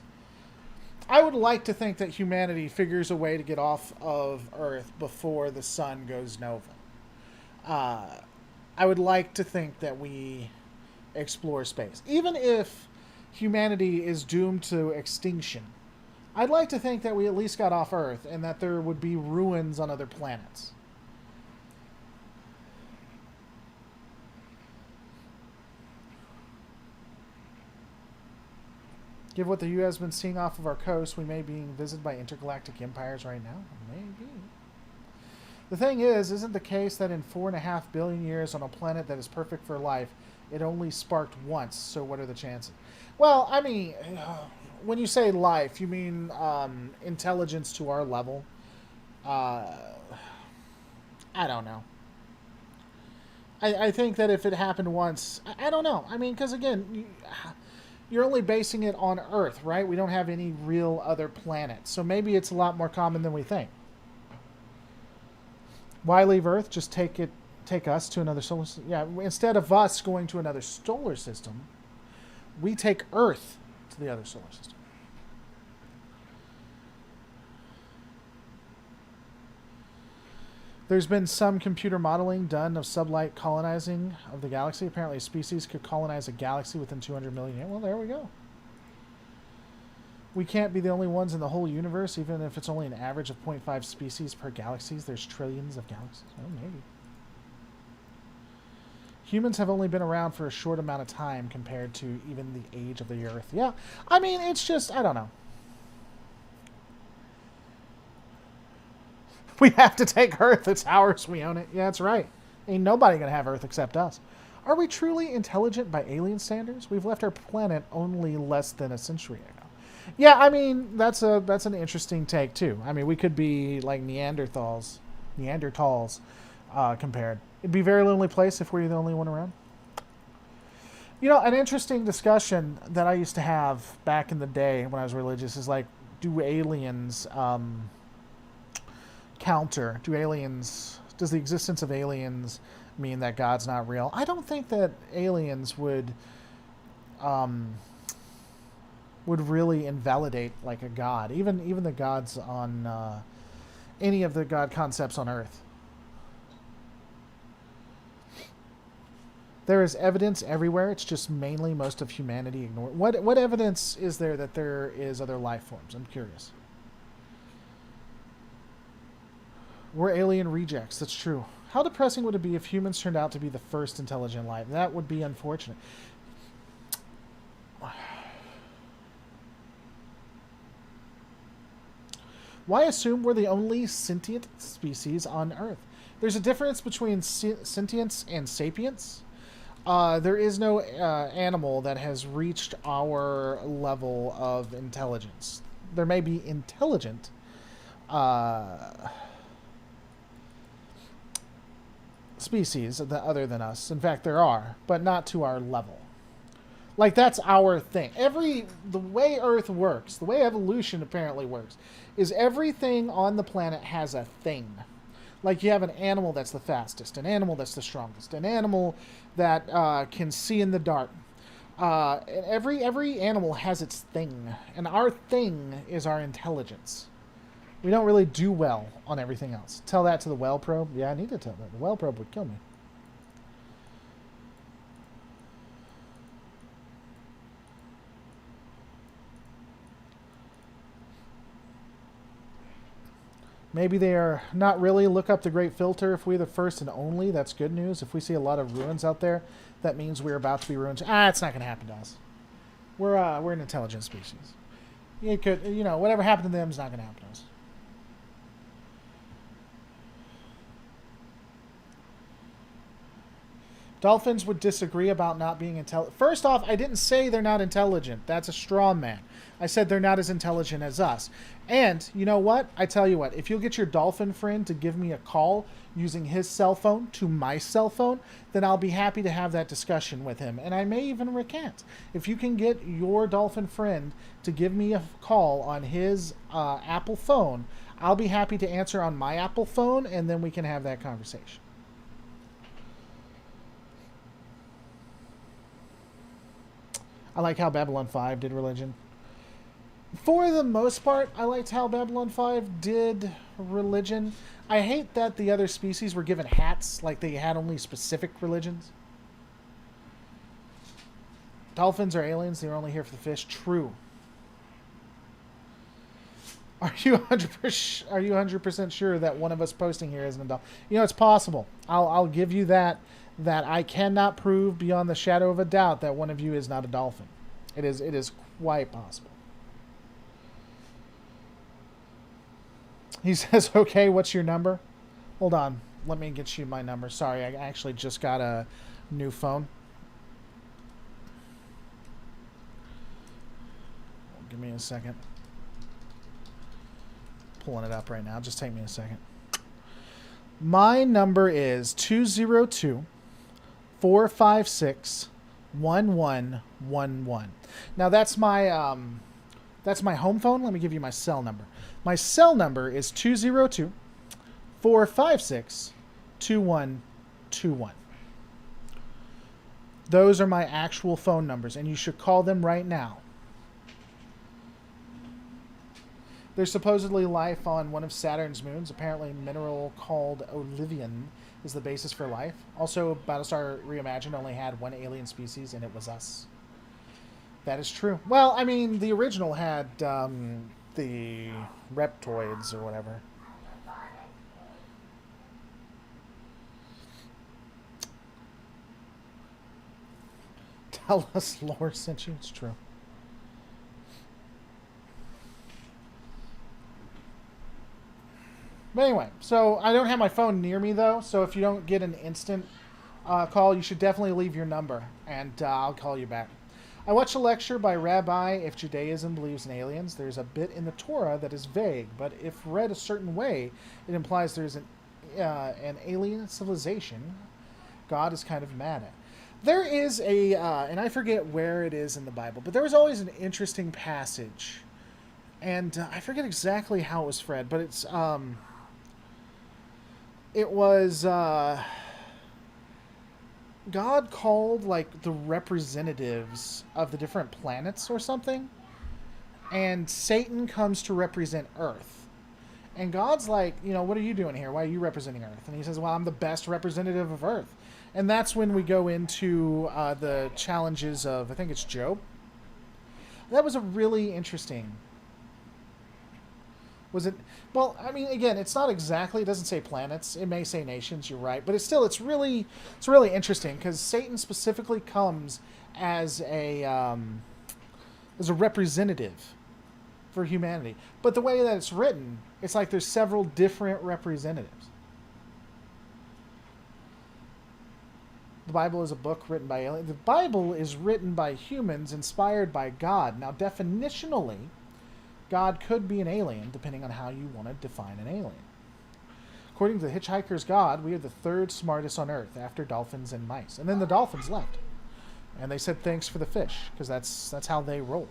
I would like to think that humanity figures a way to get off of Earth before the sun goes nova. I would like to think that we explore space. Even if humanity is doomed to extinction, I'd like to think that we at least got off Earth and that there would be ruins on other planets. Given what the U.S. has been seeing off of our coast, we may be being visited by intergalactic empires right now. Maybe. The thing is, isn't the case that in 4.5 billion years on a planet that is perfect for life, it only sparked once, so what are the chances? Well, I mean, when you say life, you mean intelligence to our level. I don't know. I think that if it happened once, I don't know. I mean, because again, you're only basing it on Earth, right? We don't have any real other planets. So maybe it's a lot more common than we think. Why leave Earth? Just take us to another solar system. Yeah, instead of us going to another solar system, we take Earth to the other solar system. There's been some computer modeling done of sublight colonizing of the galaxy. Apparently a species could colonize a galaxy within 200 million years. Well, there we go. We can't be the only ones in the whole universe, even if it's only an average of 0.5 species per galaxies. There's trillions of galaxies. Oh, maybe. Humans have only been around for a short amount of time compared to even the age of the Earth. Yeah, I mean, it's just, I don't know. We have to take Earth. It's ours. We own it. Yeah, that's right. Ain't nobody going to have Earth except us. Are we truly intelligent by alien standards? We've left our planet only less than a century ago. Yeah, I mean that's an interesting take too. I mean we could be like Neanderthals compared. It'd be a very lonely place if we were the only one around. You know, an interesting discussion that I used to have back in the day when I was religious is like, do aliens counter? Does the existence of aliens mean that God's not real? I don't think that aliens would really invalidate like a god, even the gods on any of the god concepts on Earth. There is evidence everywhere. It's just mainly most of humanity ignore. What evidence is there that there is other life forms? I'm curious. We're alien rejects. That's true. How depressing would it be if humans turned out to be the first intelligent life? That would be unfortunate. Why assume we're the only sentient species on Earth? There's a difference between sentience and sapience. There is no animal that has reached our level of intelligence. There may be intelligent species other than us. In fact, there are, but not to our level. Like, that's our thing. The way Earth works, the way evolution apparently works, is everything on the planet has a thing. Like, you have an animal that's the fastest, an animal that's the strongest, an animal that can see in the dark. Every animal has its thing, and our thing is our intelligence. We don't really do well on everything else. Tell that to the well probe. Yeah, I need to tell that. The well probe would kill me. Maybe they are not really. Look up the Great Filter. If we're the first and only, that's good news. If we see a lot of ruins out there, that means we're about to be ruined. It's not going to happen to us. We're an intelligent species. It could, whatever happened to them is not going to happen to us. Dolphins would disagree about not being intelligent. First off, I didn't say they're not intelligent. That's a straw man. I said they're not as intelligent as us. And you know what? I tell you what, if you'll get your dolphin friend to give me a call using his cell phone to my cell phone, then I'll be happy to have that discussion with him. And I may even recant. If you can get your dolphin friend to give me a call on his Apple phone, I'll be happy to answer on my Apple phone, and then we can have that conversation. I like how Babylon 5 did religion. For the most part, I liked how Babylon 5 did religion. I hate that the other species were given hats, like they had only specific religions. Dolphins are aliens, they're only here for the fish. True. Are you 100% sure that one of us posting here isn't a dolphin? It's possible. I'll give you that I cannot prove beyond the shadow of a doubt that one of you is not a dolphin. It is quite possible. He says, okay, what's your number? Hold on. Let me get you my number. Sorry, I actually just got a new phone. Give me a second. Pulling it up right now. Just take me a second. My number is 202-456-1111. Now that's my home phone. Let me give you my cell number. My cell number is 202-456-2121. Those are my actual phone numbers, and you should call them right now. There's supposedly life on one of Saturn's moons. Apparently, a mineral called Olivian is the basis for life. Also, Battlestar Reimagined only had one alien species, and it was us. That is true. Well, I mean, the original had the reptoids or whatever. Tell us lore sent you. It's true. But anyway, so I don't have my phone near me, though, so if you don't get an instant call, you should definitely leave your number, and I'll call you back. I watched a lecture by Rabbi If Judaism Believes in Aliens. There's a bit in the Torah that is vague, but if read a certain way, it implies there's an alien civilization God is kind of mad at. There is and I forget where it is in the Bible, but there was always an interesting passage, and I forget exactly how it was read, but it was God called like the representatives of the different planets or something, and Satan comes to represent Earth. And God's like, what are you doing here? Why are you representing Earth? And he says, well, I'm the best representative of Earth. And that's when we go into the challenges of, I think it's Job. That was a really interesting. Was it? Well, I mean, again, it's not exactly. It doesn't say planets. It may say nations. You're right, but it's really interesting because Satan specifically comes as a representative for humanity. But the way that it's written, it's like there's several different representatives. The Bible is a book written by aliens. The Bible is written by humans inspired by God. Now, definitionally, God could be an alien, depending on how you want to define an alien. According to the Hitchhiker's God, we are the third smartest on Earth, after dolphins and mice. And then the dolphins left. And they said thanks for the fish, because that's how they roll.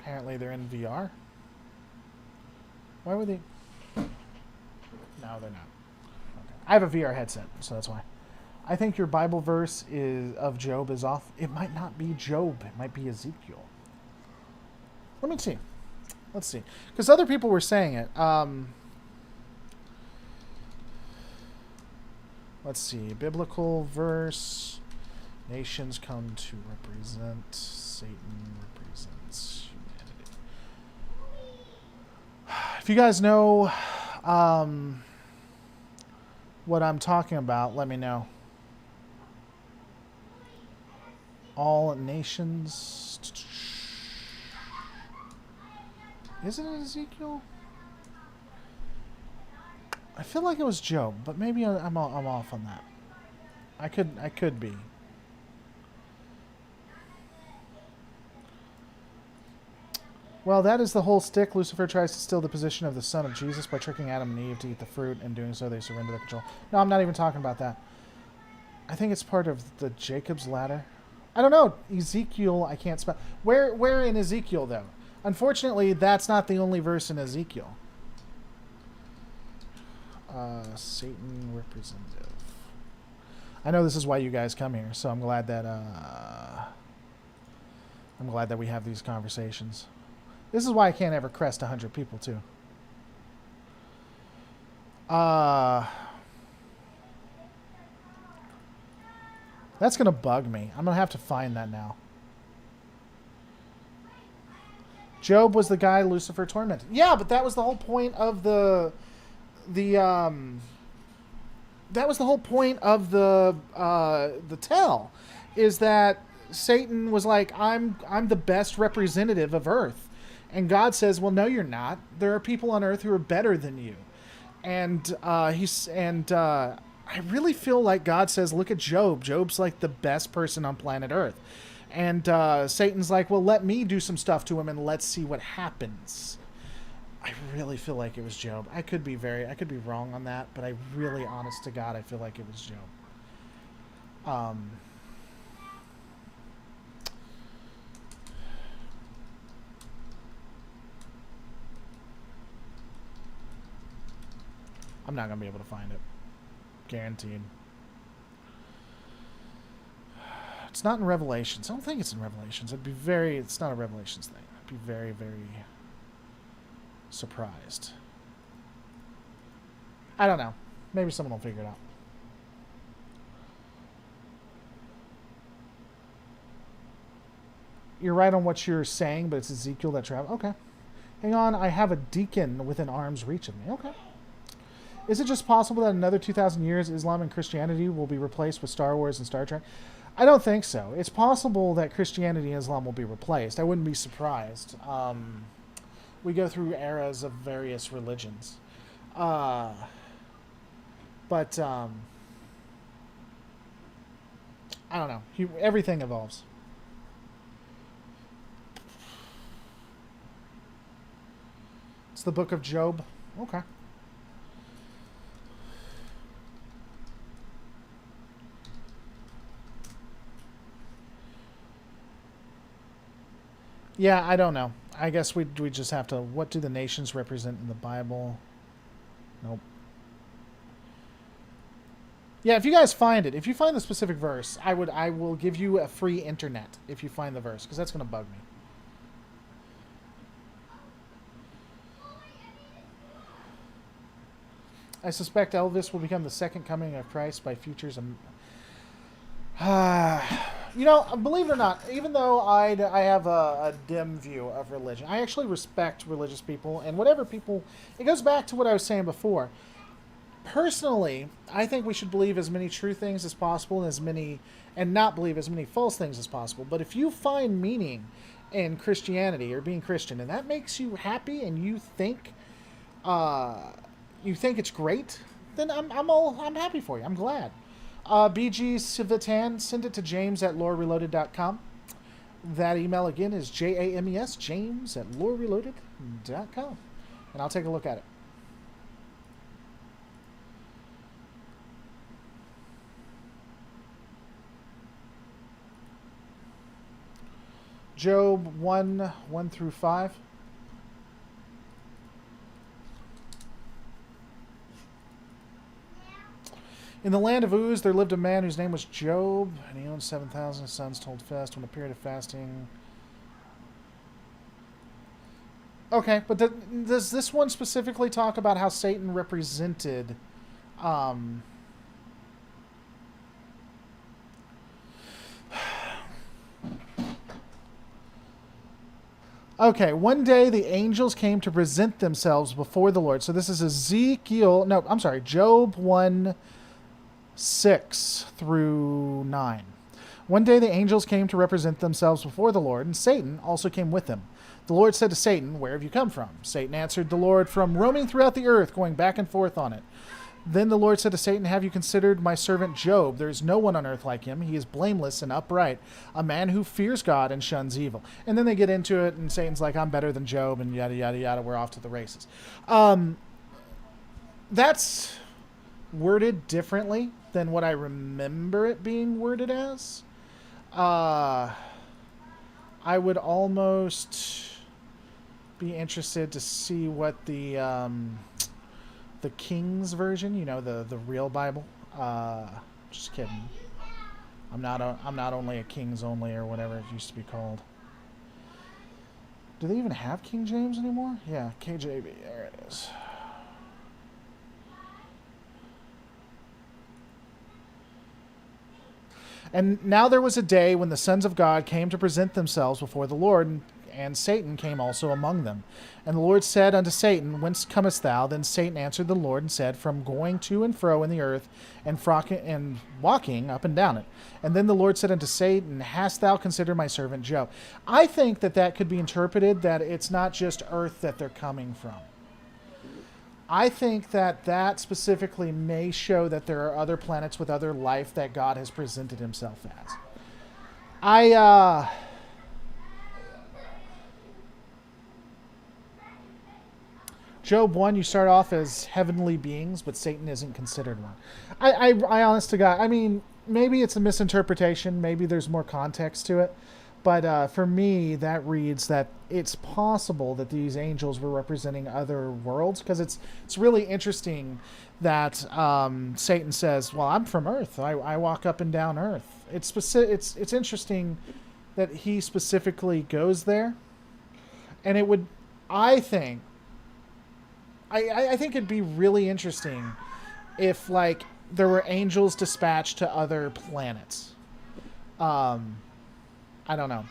Apparently they're in VR. Why were they? No, they're not. Okay. I have a VR headset, so that's why. I think your Bible verse of Job is off. It might not be Job. It might be Ezekiel. Let me see. Let's see. Because other people were saying it. Let's see. Biblical verse. Nations come to represent. Satan represents humanity. If you guys know what I'm talking about, let me know. All nations. Isn't it Ezekiel? I feel like it was Job, but maybe I'm off on that. I could be. Well, that is the whole stick. Lucifer tries to steal the position of the son of Jesus by tricking Adam and Eve to eat the fruit, and doing so they surrender their control. No, I'm not even talking about that. I think it's part of the Jacob's ladder. I don't know. Ezekiel, I can't spell. Where in Ezekiel, though? Unfortunately, that's not the only verse in Ezekiel. Satan representative. I know this is why you guys come here, so I'm glad that we have these conversations. This is why I can't ever crest 100 people, too. That's going to bug me. I'm going to have to find that now. Job was the guy Lucifer tormented. Yeah, but that was the whole point of that was the whole point of the tell, is that Satan was like, I'm the best representative of Earth. And God says, well, no, you're not. There are people on Earth who are better than you. And I really feel like God says, look at Job. Job's like the best person on planet Earth. And Satan's like, well, let me do some stuff to him and let's see what happens. I really feel like it was Job. I could be wrong on that, but I really, honest to God, I feel like it was Job. I'm not going to be able to find it. Guaranteed. It's not in Revelations. I don't think it's in Revelations. It's not a Revelations thing. I'd be very, very surprised. I don't know. Maybe someone will figure it out. You're right on what you're saying, but it's Ezekiel that traveled. Okay. Hang on. I have a deacon within arm's reach of me. Okay. Is it just possible that in another 2,000 years, Islam and Christianity will be replaced with Star Wars and Star Trek? I don't think so. It's possible that Christianity and Islam will be replaced. I wouldn't be surprised. We go through eras of various religions. But I don't know. Everything evolves. It's the book of Job. Okay. Yeah, I don't know. I guess we just have to... What do the nations represent in the Bible? Nope. Yeah, if you guys find it, if you find the specific verse, I will give you a free internet if you find the verse, because that's going to bug me. I suspect Elvis will become the second coming of Christ by futures. You know, believe it or not, even though I have a dim view of religion, I actually respect religious people and whatever people... It goes back to what I was saying before. Personally, I think we should believe as many true things as possible and not believe as many false things as possible. But if you find meaning in Christianity or being Christian, and that makes you happy and you think it's great, then I'm happy for you. I'm glad. BG Civitan, send it to james@lorereloaded.com. That email again is JAMES, james@lorereloaded.com. And I'll take a look at it. Job 1:1-5. In the land of Uz, there lived a man whose name was Job, and he owned 7,000. His sons told fast when a period of fasting. Okay, but does this one specifically talk about how Satan represented... Okay, one day the angels came to present themselves before the Lord. So this is Job 1:6-9. One day the angels came to represent themselves before the Lord, and Satan also came with them. The Lord said to Satan, "Where have you come from?" Satan answered the Lord, "From roaming throughout the earth, going back and forth on it." Then the Lord said to Satan, "Have you considered my servant Job? There is no one on earth like him. He is blameless and upright, a man who fears God and shuns evil." And then they get into it, and Satan's like, "I'm better than Job," and yada, yada, yada. We're off to the races. That's worded differently than what I remember it being worded as. I would almost be interested to see what the King's version, the real Bible. Just kidding. I'm not only a King's only or whatever it used to be called. Do they even have King James anymore? Yeah, KJV. There it is. And now there was a day when the sons of God came to present themselves before the Lord, and Satan came also among them. And the Lord said unto Satan, "Whence comest thou?" Then Satan answered the Lord and said, "From going to and fro in the earth, and walking up and down it." And then the Lord said unto Satan, "Hast thou considered my servant Job?" I think that could be interpreted that it's not just earth that they're coming from. I think that specifically may show that there are other planets with other life that God has presented himself as. Job 1, you start off as heavenly beings, but Satan isn't considered one. I honest to God, I mean, maybe it's a misinterpretation. Maybe there's more context to it. But for me, that reads that it's possible that these angels were representing other worlds, because it's really interesting that Satan says, "Well, I'm from Earth. I walk up and down Earth." It's interesting that he specifically goes there, and it would, I think it'd be really interesting if there were angels dispatched to other planets. I don't know.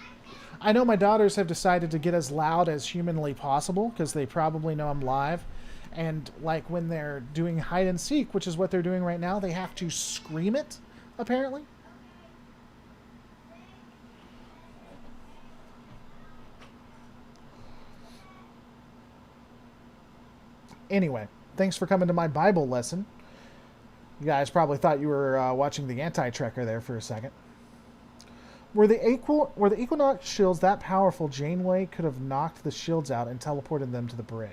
I know my daughters have decided to get as loud as humanly possible because they probably know I'm live. And when they're doing hide and seek, which is what they're doing right now, they have to scream it, apparently. Anyway, thanks for coming to my Bible lesson. You guys probably thought you were watching the Anti-Trekker there for a second. Were the Equinox shields that powerful, Janeway could have knocked the shields out and teleported them to the brig.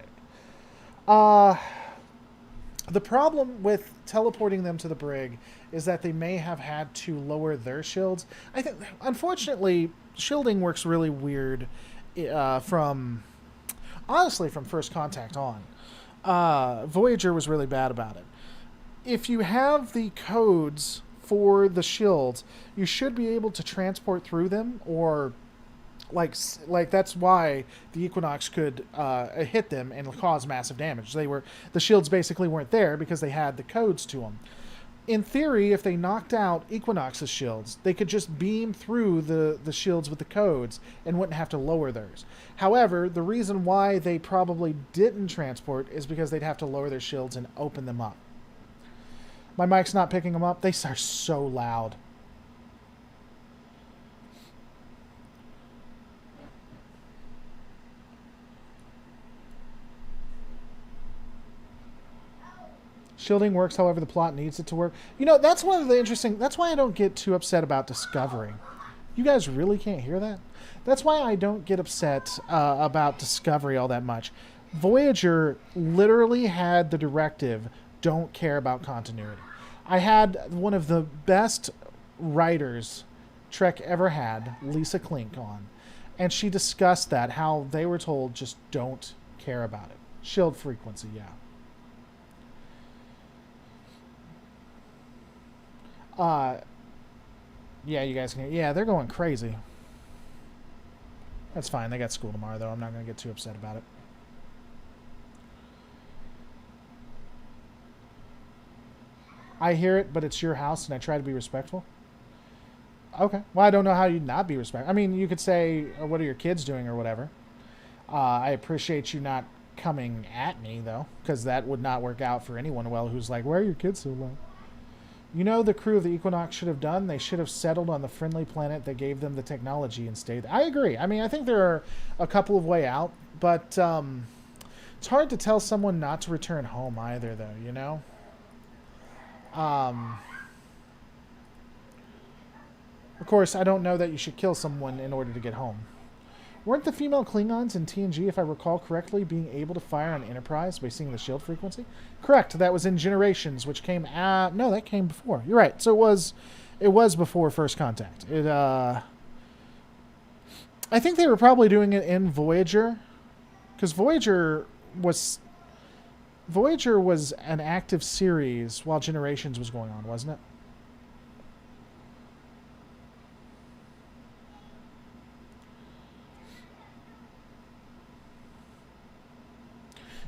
The problem with teleporting them to the brig is that they may have had to lower their shields. I think, unfortunately, shielding works really weird from First Contact on. Voyager was really bad about it. If you have the codes for the shields, you should be able to transport through them, or like that's why the Equinox could hit them and cause massive damage. The shields basically weren't there because they had the codes to them. In theory, if they knocked out Equinox's shields, they could just beam through the shields with the codes and wouldn't have to lower theirs. However, the reason why they probably didn't transport is because they'd have to lower their shields and open them up. My mic's not picking them up. They are so loud. Shielding works however the plot needs it to work. You know, that's one of the interesting... That's why I don't get too upset about Discovery. You guys really can't hear that? That's why I don't get upset about Discovery all that much. Voyager literally had the directive, don't care about continuity. I had one of the best writers Trek ever had, Lisa Klink, on. And she discussed that, how they were told, just don't care about it. Shield frequency, yeah. Yeah, you guys can... Yeah, they're going crazy. That's fine. They got school tomorrow, though. I'm not going to get too upset about it. I hear it, but it's your house, and I try to be respectful. Okay. Well, I don't know how you'd not be respectful. I mean, you could say, what are your kids doing, or whatever. I appreciate you not coming at me, though, because that would not work out for anyone well who's like, why are your kids so low? You know the crew of the Equinox should have done? They should have settled on the friendly planet that gave them the technology and stayed. I agree. I mean, I think there are a couple of way out, but it's hard to tell someone not to return home either, though, you know? Of course, I don't know that you should kill someone in order to get home. Weren't the female Klingons in TNG, if I recall correctly, being able to fire on Enterprise by seeing the shield frequency? Correct. That was in Generations, which came at... No, that came before. You're right. So it was before First Contact. I think they were probably doing it in Voyager, because Voyager was an active series while Generations was going on, wasn't it?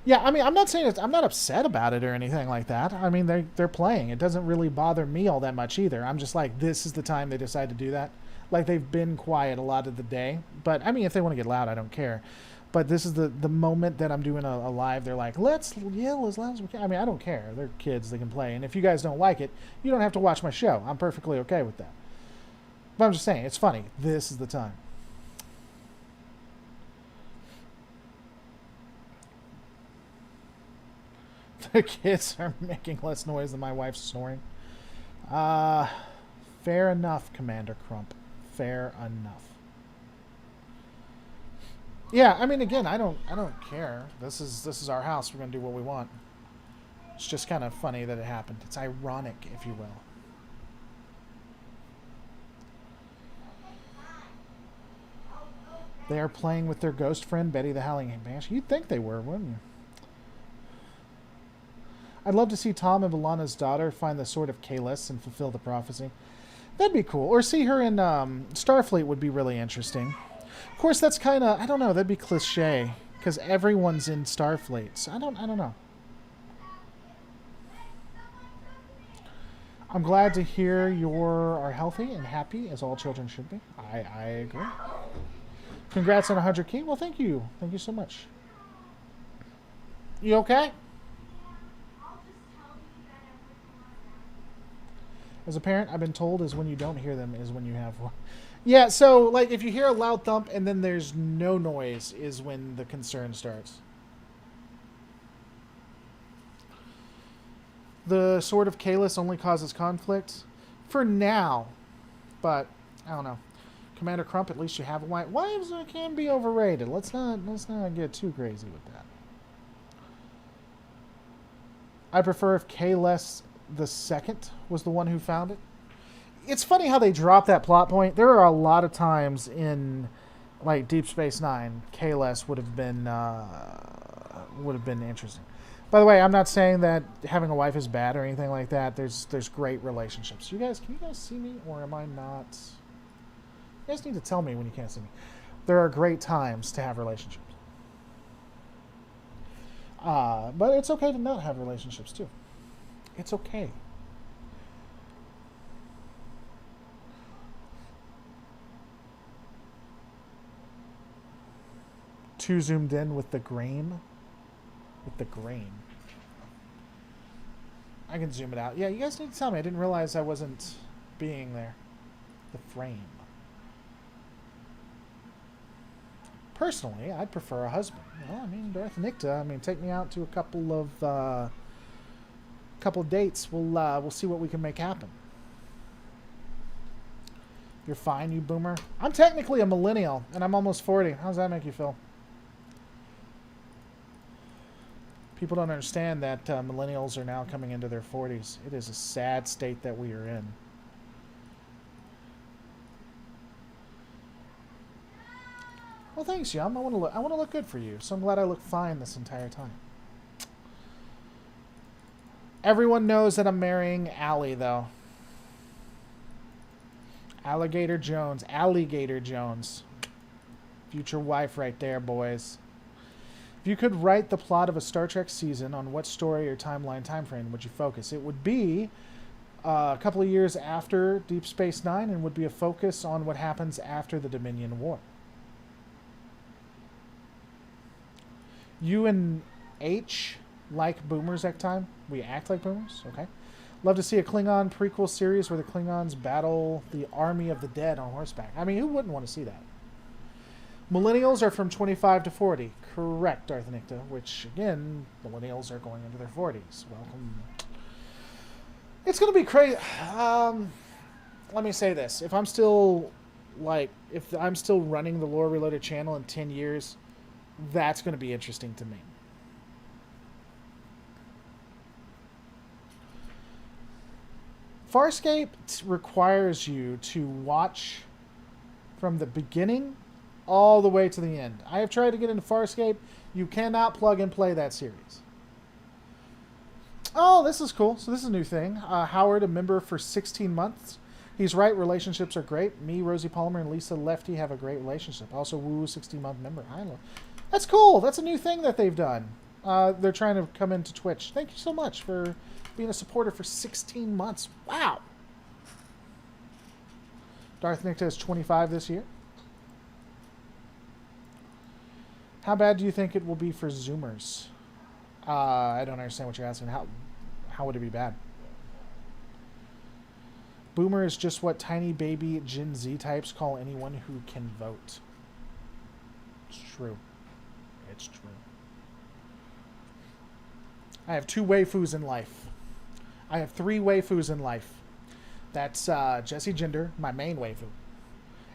Yeah, I mean, I'm not saying I'm not upset about it or anything like that. I mean, they're playing. It doesn't really bother me all that much either. I'm just like, this is the time they decide to do that. Like, they've been quiet a lot of the day. But, I mean, if they want to get loud, I don't care. But this is the moment that I'm doing a live. They're like, let's yell as loud as we can. I mean, I don't care. They're kids. They can play. And if you guys don't like it, you don't have to watch my show. I'm perfectly okay with that. But I'm just saying, it's funny. This is the time. The kids are making less noise than my wife's snoring. Fair enough, Commander Crump. Fair enough. Yeah, I mean, again, I don't care. This is our house. We're gonna do what we want. It's just kind of funny that it happened. It's ironic, if you will. They are playing with their ghost friend, Betty the Howling Banshee. You'd think they were, wouldn't you? I'd love to see Tom and B'Elanna's daughter find the sword of Kalis and fulfill the prophecy. That'd be cool. Or see her in Starfleet would be really interesting. Of course, that's kind of, I don't know, that'd be cliche. Because everyone's in Starfleet. So I don't know. I'm glad to hear you are healthy and happy, as all children should be. I agree. Congrats on 100K. Well, thank you. Thank you so much. You okay? As a parent, I've been told is when you don't hear them is when you have one. Yeah, so, like, if you hear a loud thump and then there's no noise is when the concern starts. The Sword of Kalis only causes conflict for now, but I don't know. Commander Crump, at least you have a white. Wives can be overrated. Let's not get too crazy with that. I prefer if Kalis the Second was the one who found it. It's funny how they drop that plot point. There are a lot of times in like Deep Space Nine, Kalis would have been interesting. By the way, I'm not saying that having a wife is bad or anything like that. There's great relationships. Can you guys see me, or am I not? You guys need to tell me when you can't see me. There are great times to have relationships. But it's okay to not have relationships too. It's okay. Too zoomed in with the grain. With the grain. I can zoom it out. Yeah, you guys need to tell me. I didn't realize I wasn't being there. The frame. Personally, I'd prefer a husband. Well, I mean, Darth Nicta. I mean, take me out to a couple of dates. We'll see what we can make happen. You're fine, you boomer. I'm technically a millennial, and I'm almost 40. How does that make you feel? People don't understand that millennials are now coming into their 40s. It is a sad state that we are in. Well, thanks, Yum. I want to look good for you, so I'm glad I look fine this entire time. Everyone knows that I'm marrying Allie, though. Alligator Jones. Alligator Jones. Future wife right there, boys. If you could write the plot of a Star Trek season, on what story or timeline timeframe would you focus? It would be a couple of years after Deep Space Nine, and would be a focus on what happens after the Dominion War. You and H like boomers at time? We act like boomers? Okay. Love to see a Klingon prequel series where the Klingons battle the army of the dead on horseback. I mean, who wouldn't want to see that? Millennials are from 25 to 40. Correct, Darth Nicta, which, again, millennials are going into their 40s. Welcome. It's going to be crazy. Let me say this. If I'm still running the Lore Reloaded channel in 10 years, that's going to be interesting to me. Farscape requires you to watch from the beginning all the way to the end. I have tried to get into Farscape. You cannot plug and play that series. Oh, this is cool. So this is a new thing. Howard, a member for 16 months. He's right. Relationships are great. Me, Rosie Palmer, and Lisa Lefty have a great relationship. Also, woo, 16-month member. I love. That's cool. That's a new thing that they've done. They're trying to come into Twitch. Thank you so much for being a supporter for 16 months. Wow. Darth Nicta is 25 this year. How bad do you think it will be for Zoomers? I don't understand what you're asking. How would it be bad? Boomer is just what tiny baby Gen Z types call anyone who can vote. It's true. It's true. I have 2 waifus in life. I have 3 waifus in life. That's Jessie Gender, my main waifu.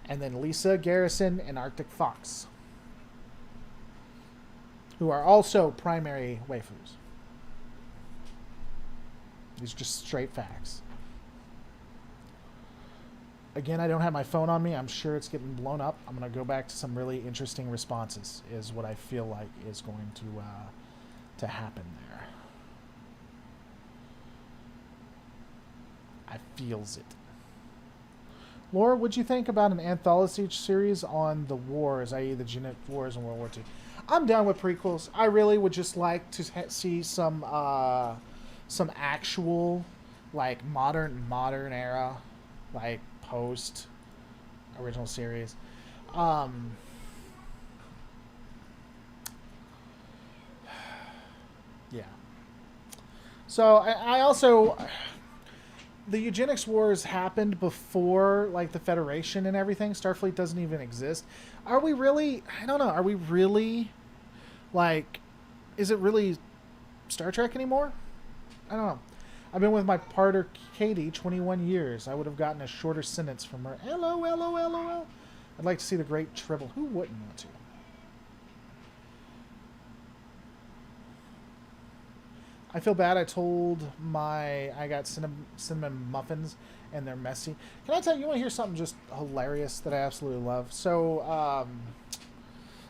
And then Lisa, Garrison, and Arctic Fox, who are also primary waifus. These are just straight facts. Again, I don't have my phone on me. I'm sure it's getting blown up. I'm going to go back to some really interesting responses is what I feel like is going to happen there. I feels it. Laura, what'd you think about an anthology series on the wars, i.e. the Genetic Wars in World War II? I'm down with prequels. I really would just like to see some actual, like, modern era, like, post original series. Yeah. So I also, the eugenics wars happened before, like, the Federation and everything. Starfleet doesn't even exist. Are we really, I don't know, are we really, like, is it really Star Trek anymore? I don't know. I've been with my partner Katie 21 years. I would have gotten a shorter sentence from her. LOL. I'd like to see the Great Tribble. Who wouldn't want to? I feel bad. I told I got cinnamon muffins and they're messy. Can I tell you want to hear something just hilarious that I absolutely love? So,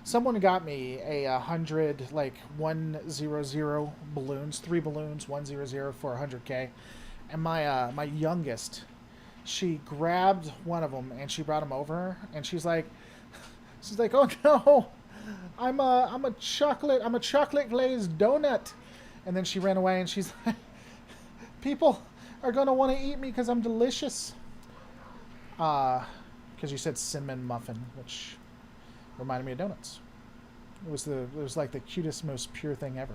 someone got me a 100, like 100 balloons, 3 balloons, 100 for 100K. And my youngest, she grabbed one of them and she brought him over and she's like, oh no, I'm a chocolate glazed donut. And then she ran away and she's like, people are going to want to eat me because I'm delicious. Because you said cinnamon muffin, which reminded me of donuts. It was like the cutest, most pure thing ever.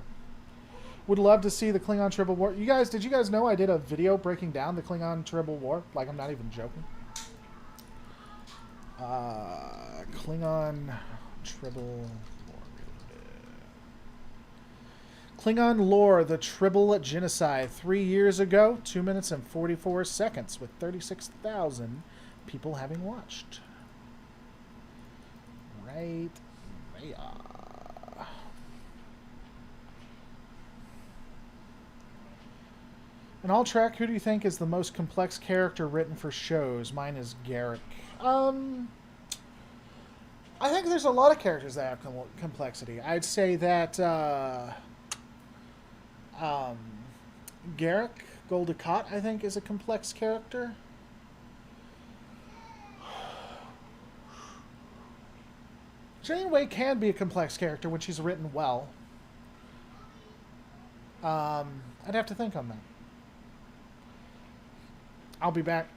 Would love to see the Klingon Tribble War. Did you guys know I did a video breaking down the Klingon Tribble War? Like, I'm not even joking. Klingon Tribble War. Klingon lore, the Tribble genocide, 3 years ago, 2 minutes and 44 seconds, with 36,000 people having watched. Right there. In all track, who do you think is the most complex character written for shows? Mine is Garrick. I think there's a lot of characters that have complexity. I'd say that Garrick Goldacott, I think, is a complex character. Janeway can be a complex character when she's written well. I'd have to think on that. I'll be back.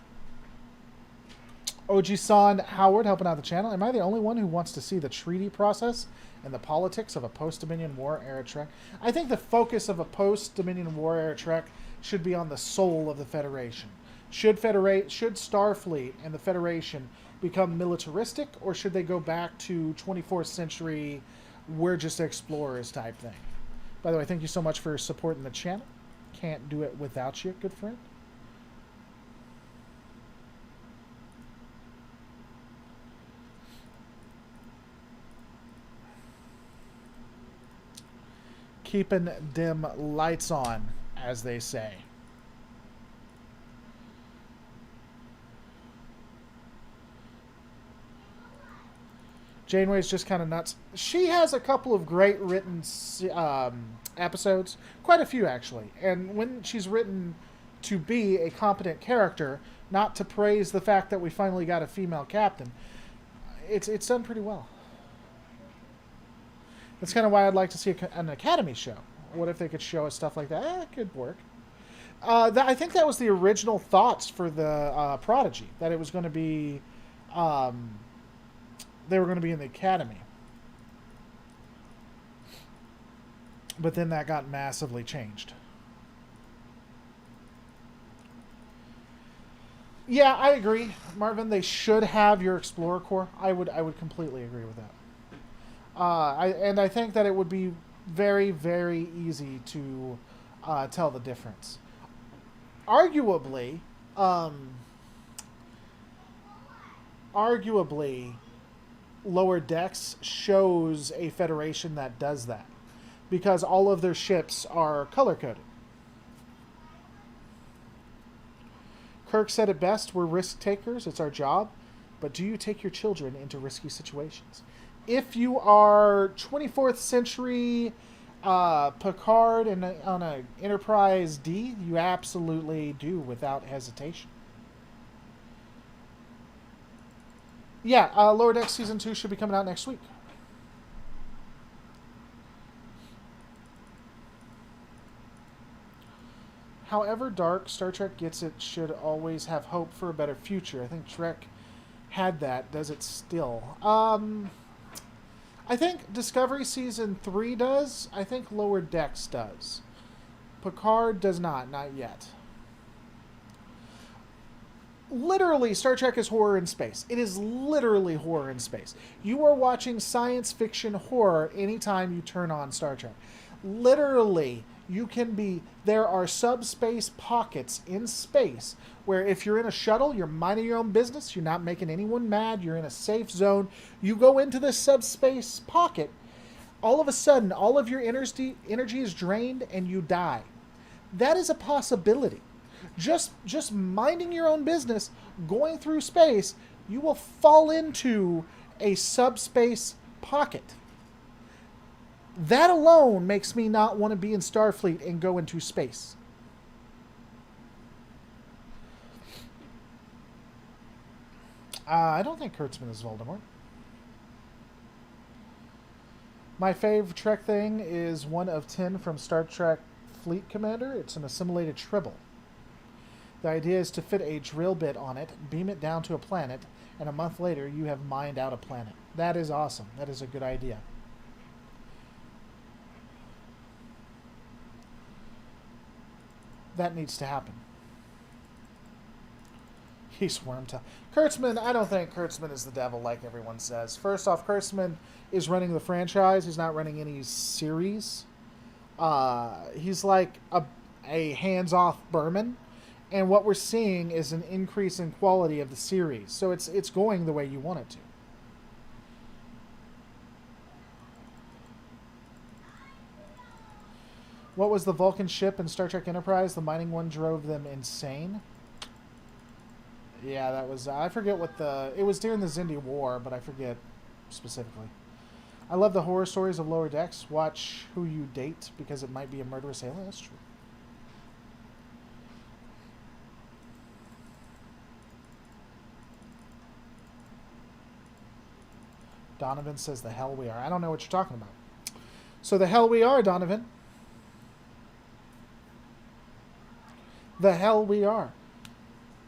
OG-san Howard helping out the channel. Am I the only one who wants to see the treaty process and the politics of a post-Dominion War era Trek? I think the focus of a post-Dominion War era Trek should be on the soul of the Federation. Should Starfleet and the Federation become militaristic, or should they go back to 24th century, we're just explorers type thing? By the way, thank you so much for supporting the channel. Can't do it without you, good friend. Keeping dim lights on, as they say. Janeway's just kind of nuts. She has a couple of great written episodes, quite a few actually. And when she's written to be a competent character, not to praise the fact that we finally got a female captain, it's done pretty well. That's kind of why I'd like to see an Academy show. What if they could show us stuff like that? It could work. I think that was the original thoughts for the Prodigy, that it was going to be... they were going to be in the Academy. But then that got massively changed. Yeah, I agree, Marvin. They should have your Explorer Corps. I would completely agree with that. I think that it would be very, very easy to tell the difference. Arguably, Lower Decks shows a Federation that does that, because all of their ships are color-coded. Kirk said it best, we're risk takers, it's our job, but do you take your children into risky situations? If you are 24th century Picard and on an Enterprise D, you absolutely do without hesitation. Yeah, Lower Decks Season 2 should be coming out next week. However dark Star Trek gets, it should always have hope for a better future. I think Trek had that. Does it still? I think Discovery Season 3 does. I think Lower Decks does. Picard does not yet. Literally, Star Trek is horror in space. It is literally horror in space. You are watching science fiction horror anytime you turn on Star Trek. Literally, There are subspace pockets in space where if you're in a shuttle, you're minding your own business, you're not making anyone mad, you're in a safe zone, you go into this subspace pocket, all of a sudden, all of your energy is drained and you die. That is a possibility. Just minding your own business, going through space, you will fall into a subspace pocket. That alone makes me not want to be in Starfleet and go into space. I don't think Kurtzman is Voldemort. My fave Trek thing is one of 10 from Star Trek Fleet Commander. It's an assimilated tribble. The idea is to fit a drill bit on it, beam it down to a planet, and a month later you have mined out a planet. That is awesome. That is a good idea. That needs to happen. He's Wormtail. Kurtzman, I don't think Kurtzman is the devil like everyone says. First off, Kurtzman is running the franchise. He's not running any series. He's like a hands-off Berman. And what we're seeing is an increase in quality of the series. So it's going the way you want it to. What was the Vulcan ship in Star Trek Enterprise? The mining one drove them insane. Yeah, that was... I forget what the... It was during the Zindi War, but I forget specifically. I love the horror stories of Lower Decks. Watch who you date, because it might be a murderous alien. That's true. Donovan says the hell we are. I don't know what you're talking about. So the hell we are, Donovan. The hell we are.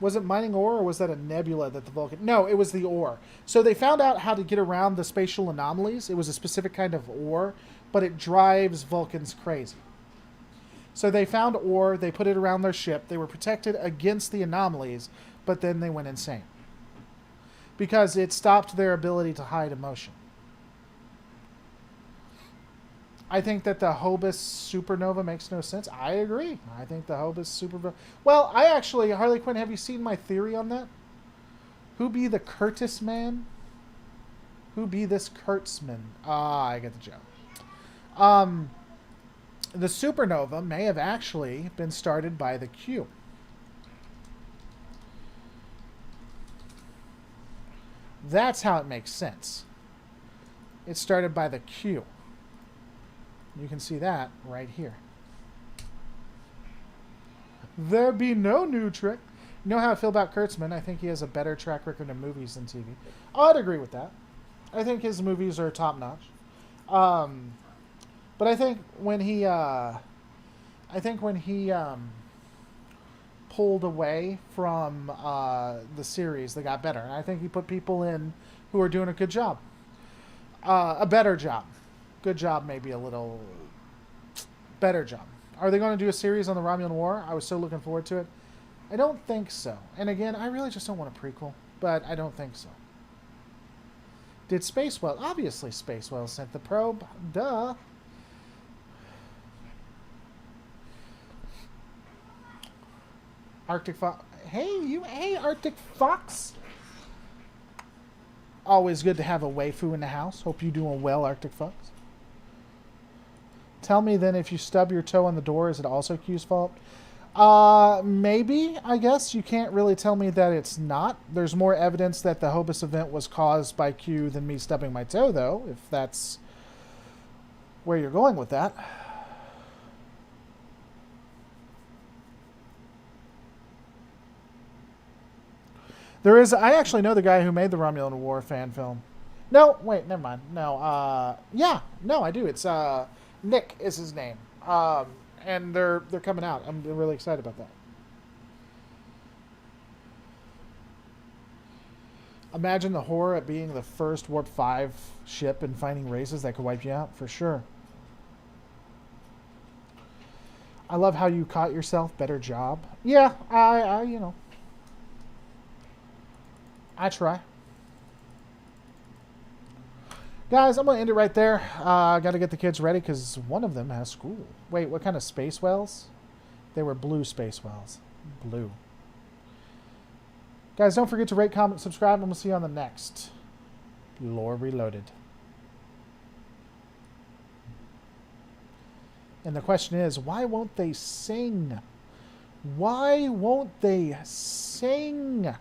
Was it mining ore, or was that a nebula that the Vulcan... No, it was the ore. So they found out how to get around the spatial anomalies. It was a specific kind of ore, but it drives Vulcans crazy. So they found ore, they put it around their ship. They were protected against the anomalies, but then they went insane. Because it stopped their ability to hide emotion. I think that the Hobus supernova makes no sense. I agree. I think the Hobus supernova... Well, Harley Quinn, have you seen my theory on that? Who be the Curtis man? Who be this Kurtzman? Ah, I get the joke. The supernova may have actually been started by the Q. That's how it makes sense. It started by the Q. You can see that right here. There be no new trick. You know how I feel about Kurtzman. I think he has a better track record in movies than TV. I'd agree with that. I think his movies are top notch. But I think when he pulled away from the series, they got better. And I think he put people in who are doing a good job. A better job. Good job, maybe a little better job. Are they going to do a series on the Romulan War? I was so looking forward to it. I don't think so. And again, I really just don't want a prequel, but I don't think so. Did Spacewell? Obviously Spacewell sent the probe. Duh. Arctic Fox. Hey, Arctic Fox. Always good to have a waifu in the house. Hope you're doing well, Arctic Fox. Tell me then, if you stub your toe on the door, is it also Q's fault? Maybe, I guess. You can't really tell me that it's not. There's more evidence that the Hobus event was caused by Q than me stubbing my toe, though, if that's where you're going with that. There is... I actually know the guy who made the Romulan War fan film. No, wait, never mind. No, yeah, no, I do. It's, Nick is his name. And they're coming out. I'm really excited about that. Imagine the horror at being the first Warp 5 ship and finding races that could wipe you out, for sure. I love how you caught yourself. Better job. Yeah, I you know. I try. Guys, I'm going to end it right there. I got to get the kids ready because one of them has school. Wait, what kind of space whales? They were blue space whales. Blue. Guys, don't forget to rate, comment, subscribe, and we'll see you on the next Lore Reloaded. And the question is, why won't they sing? Why won't they sing?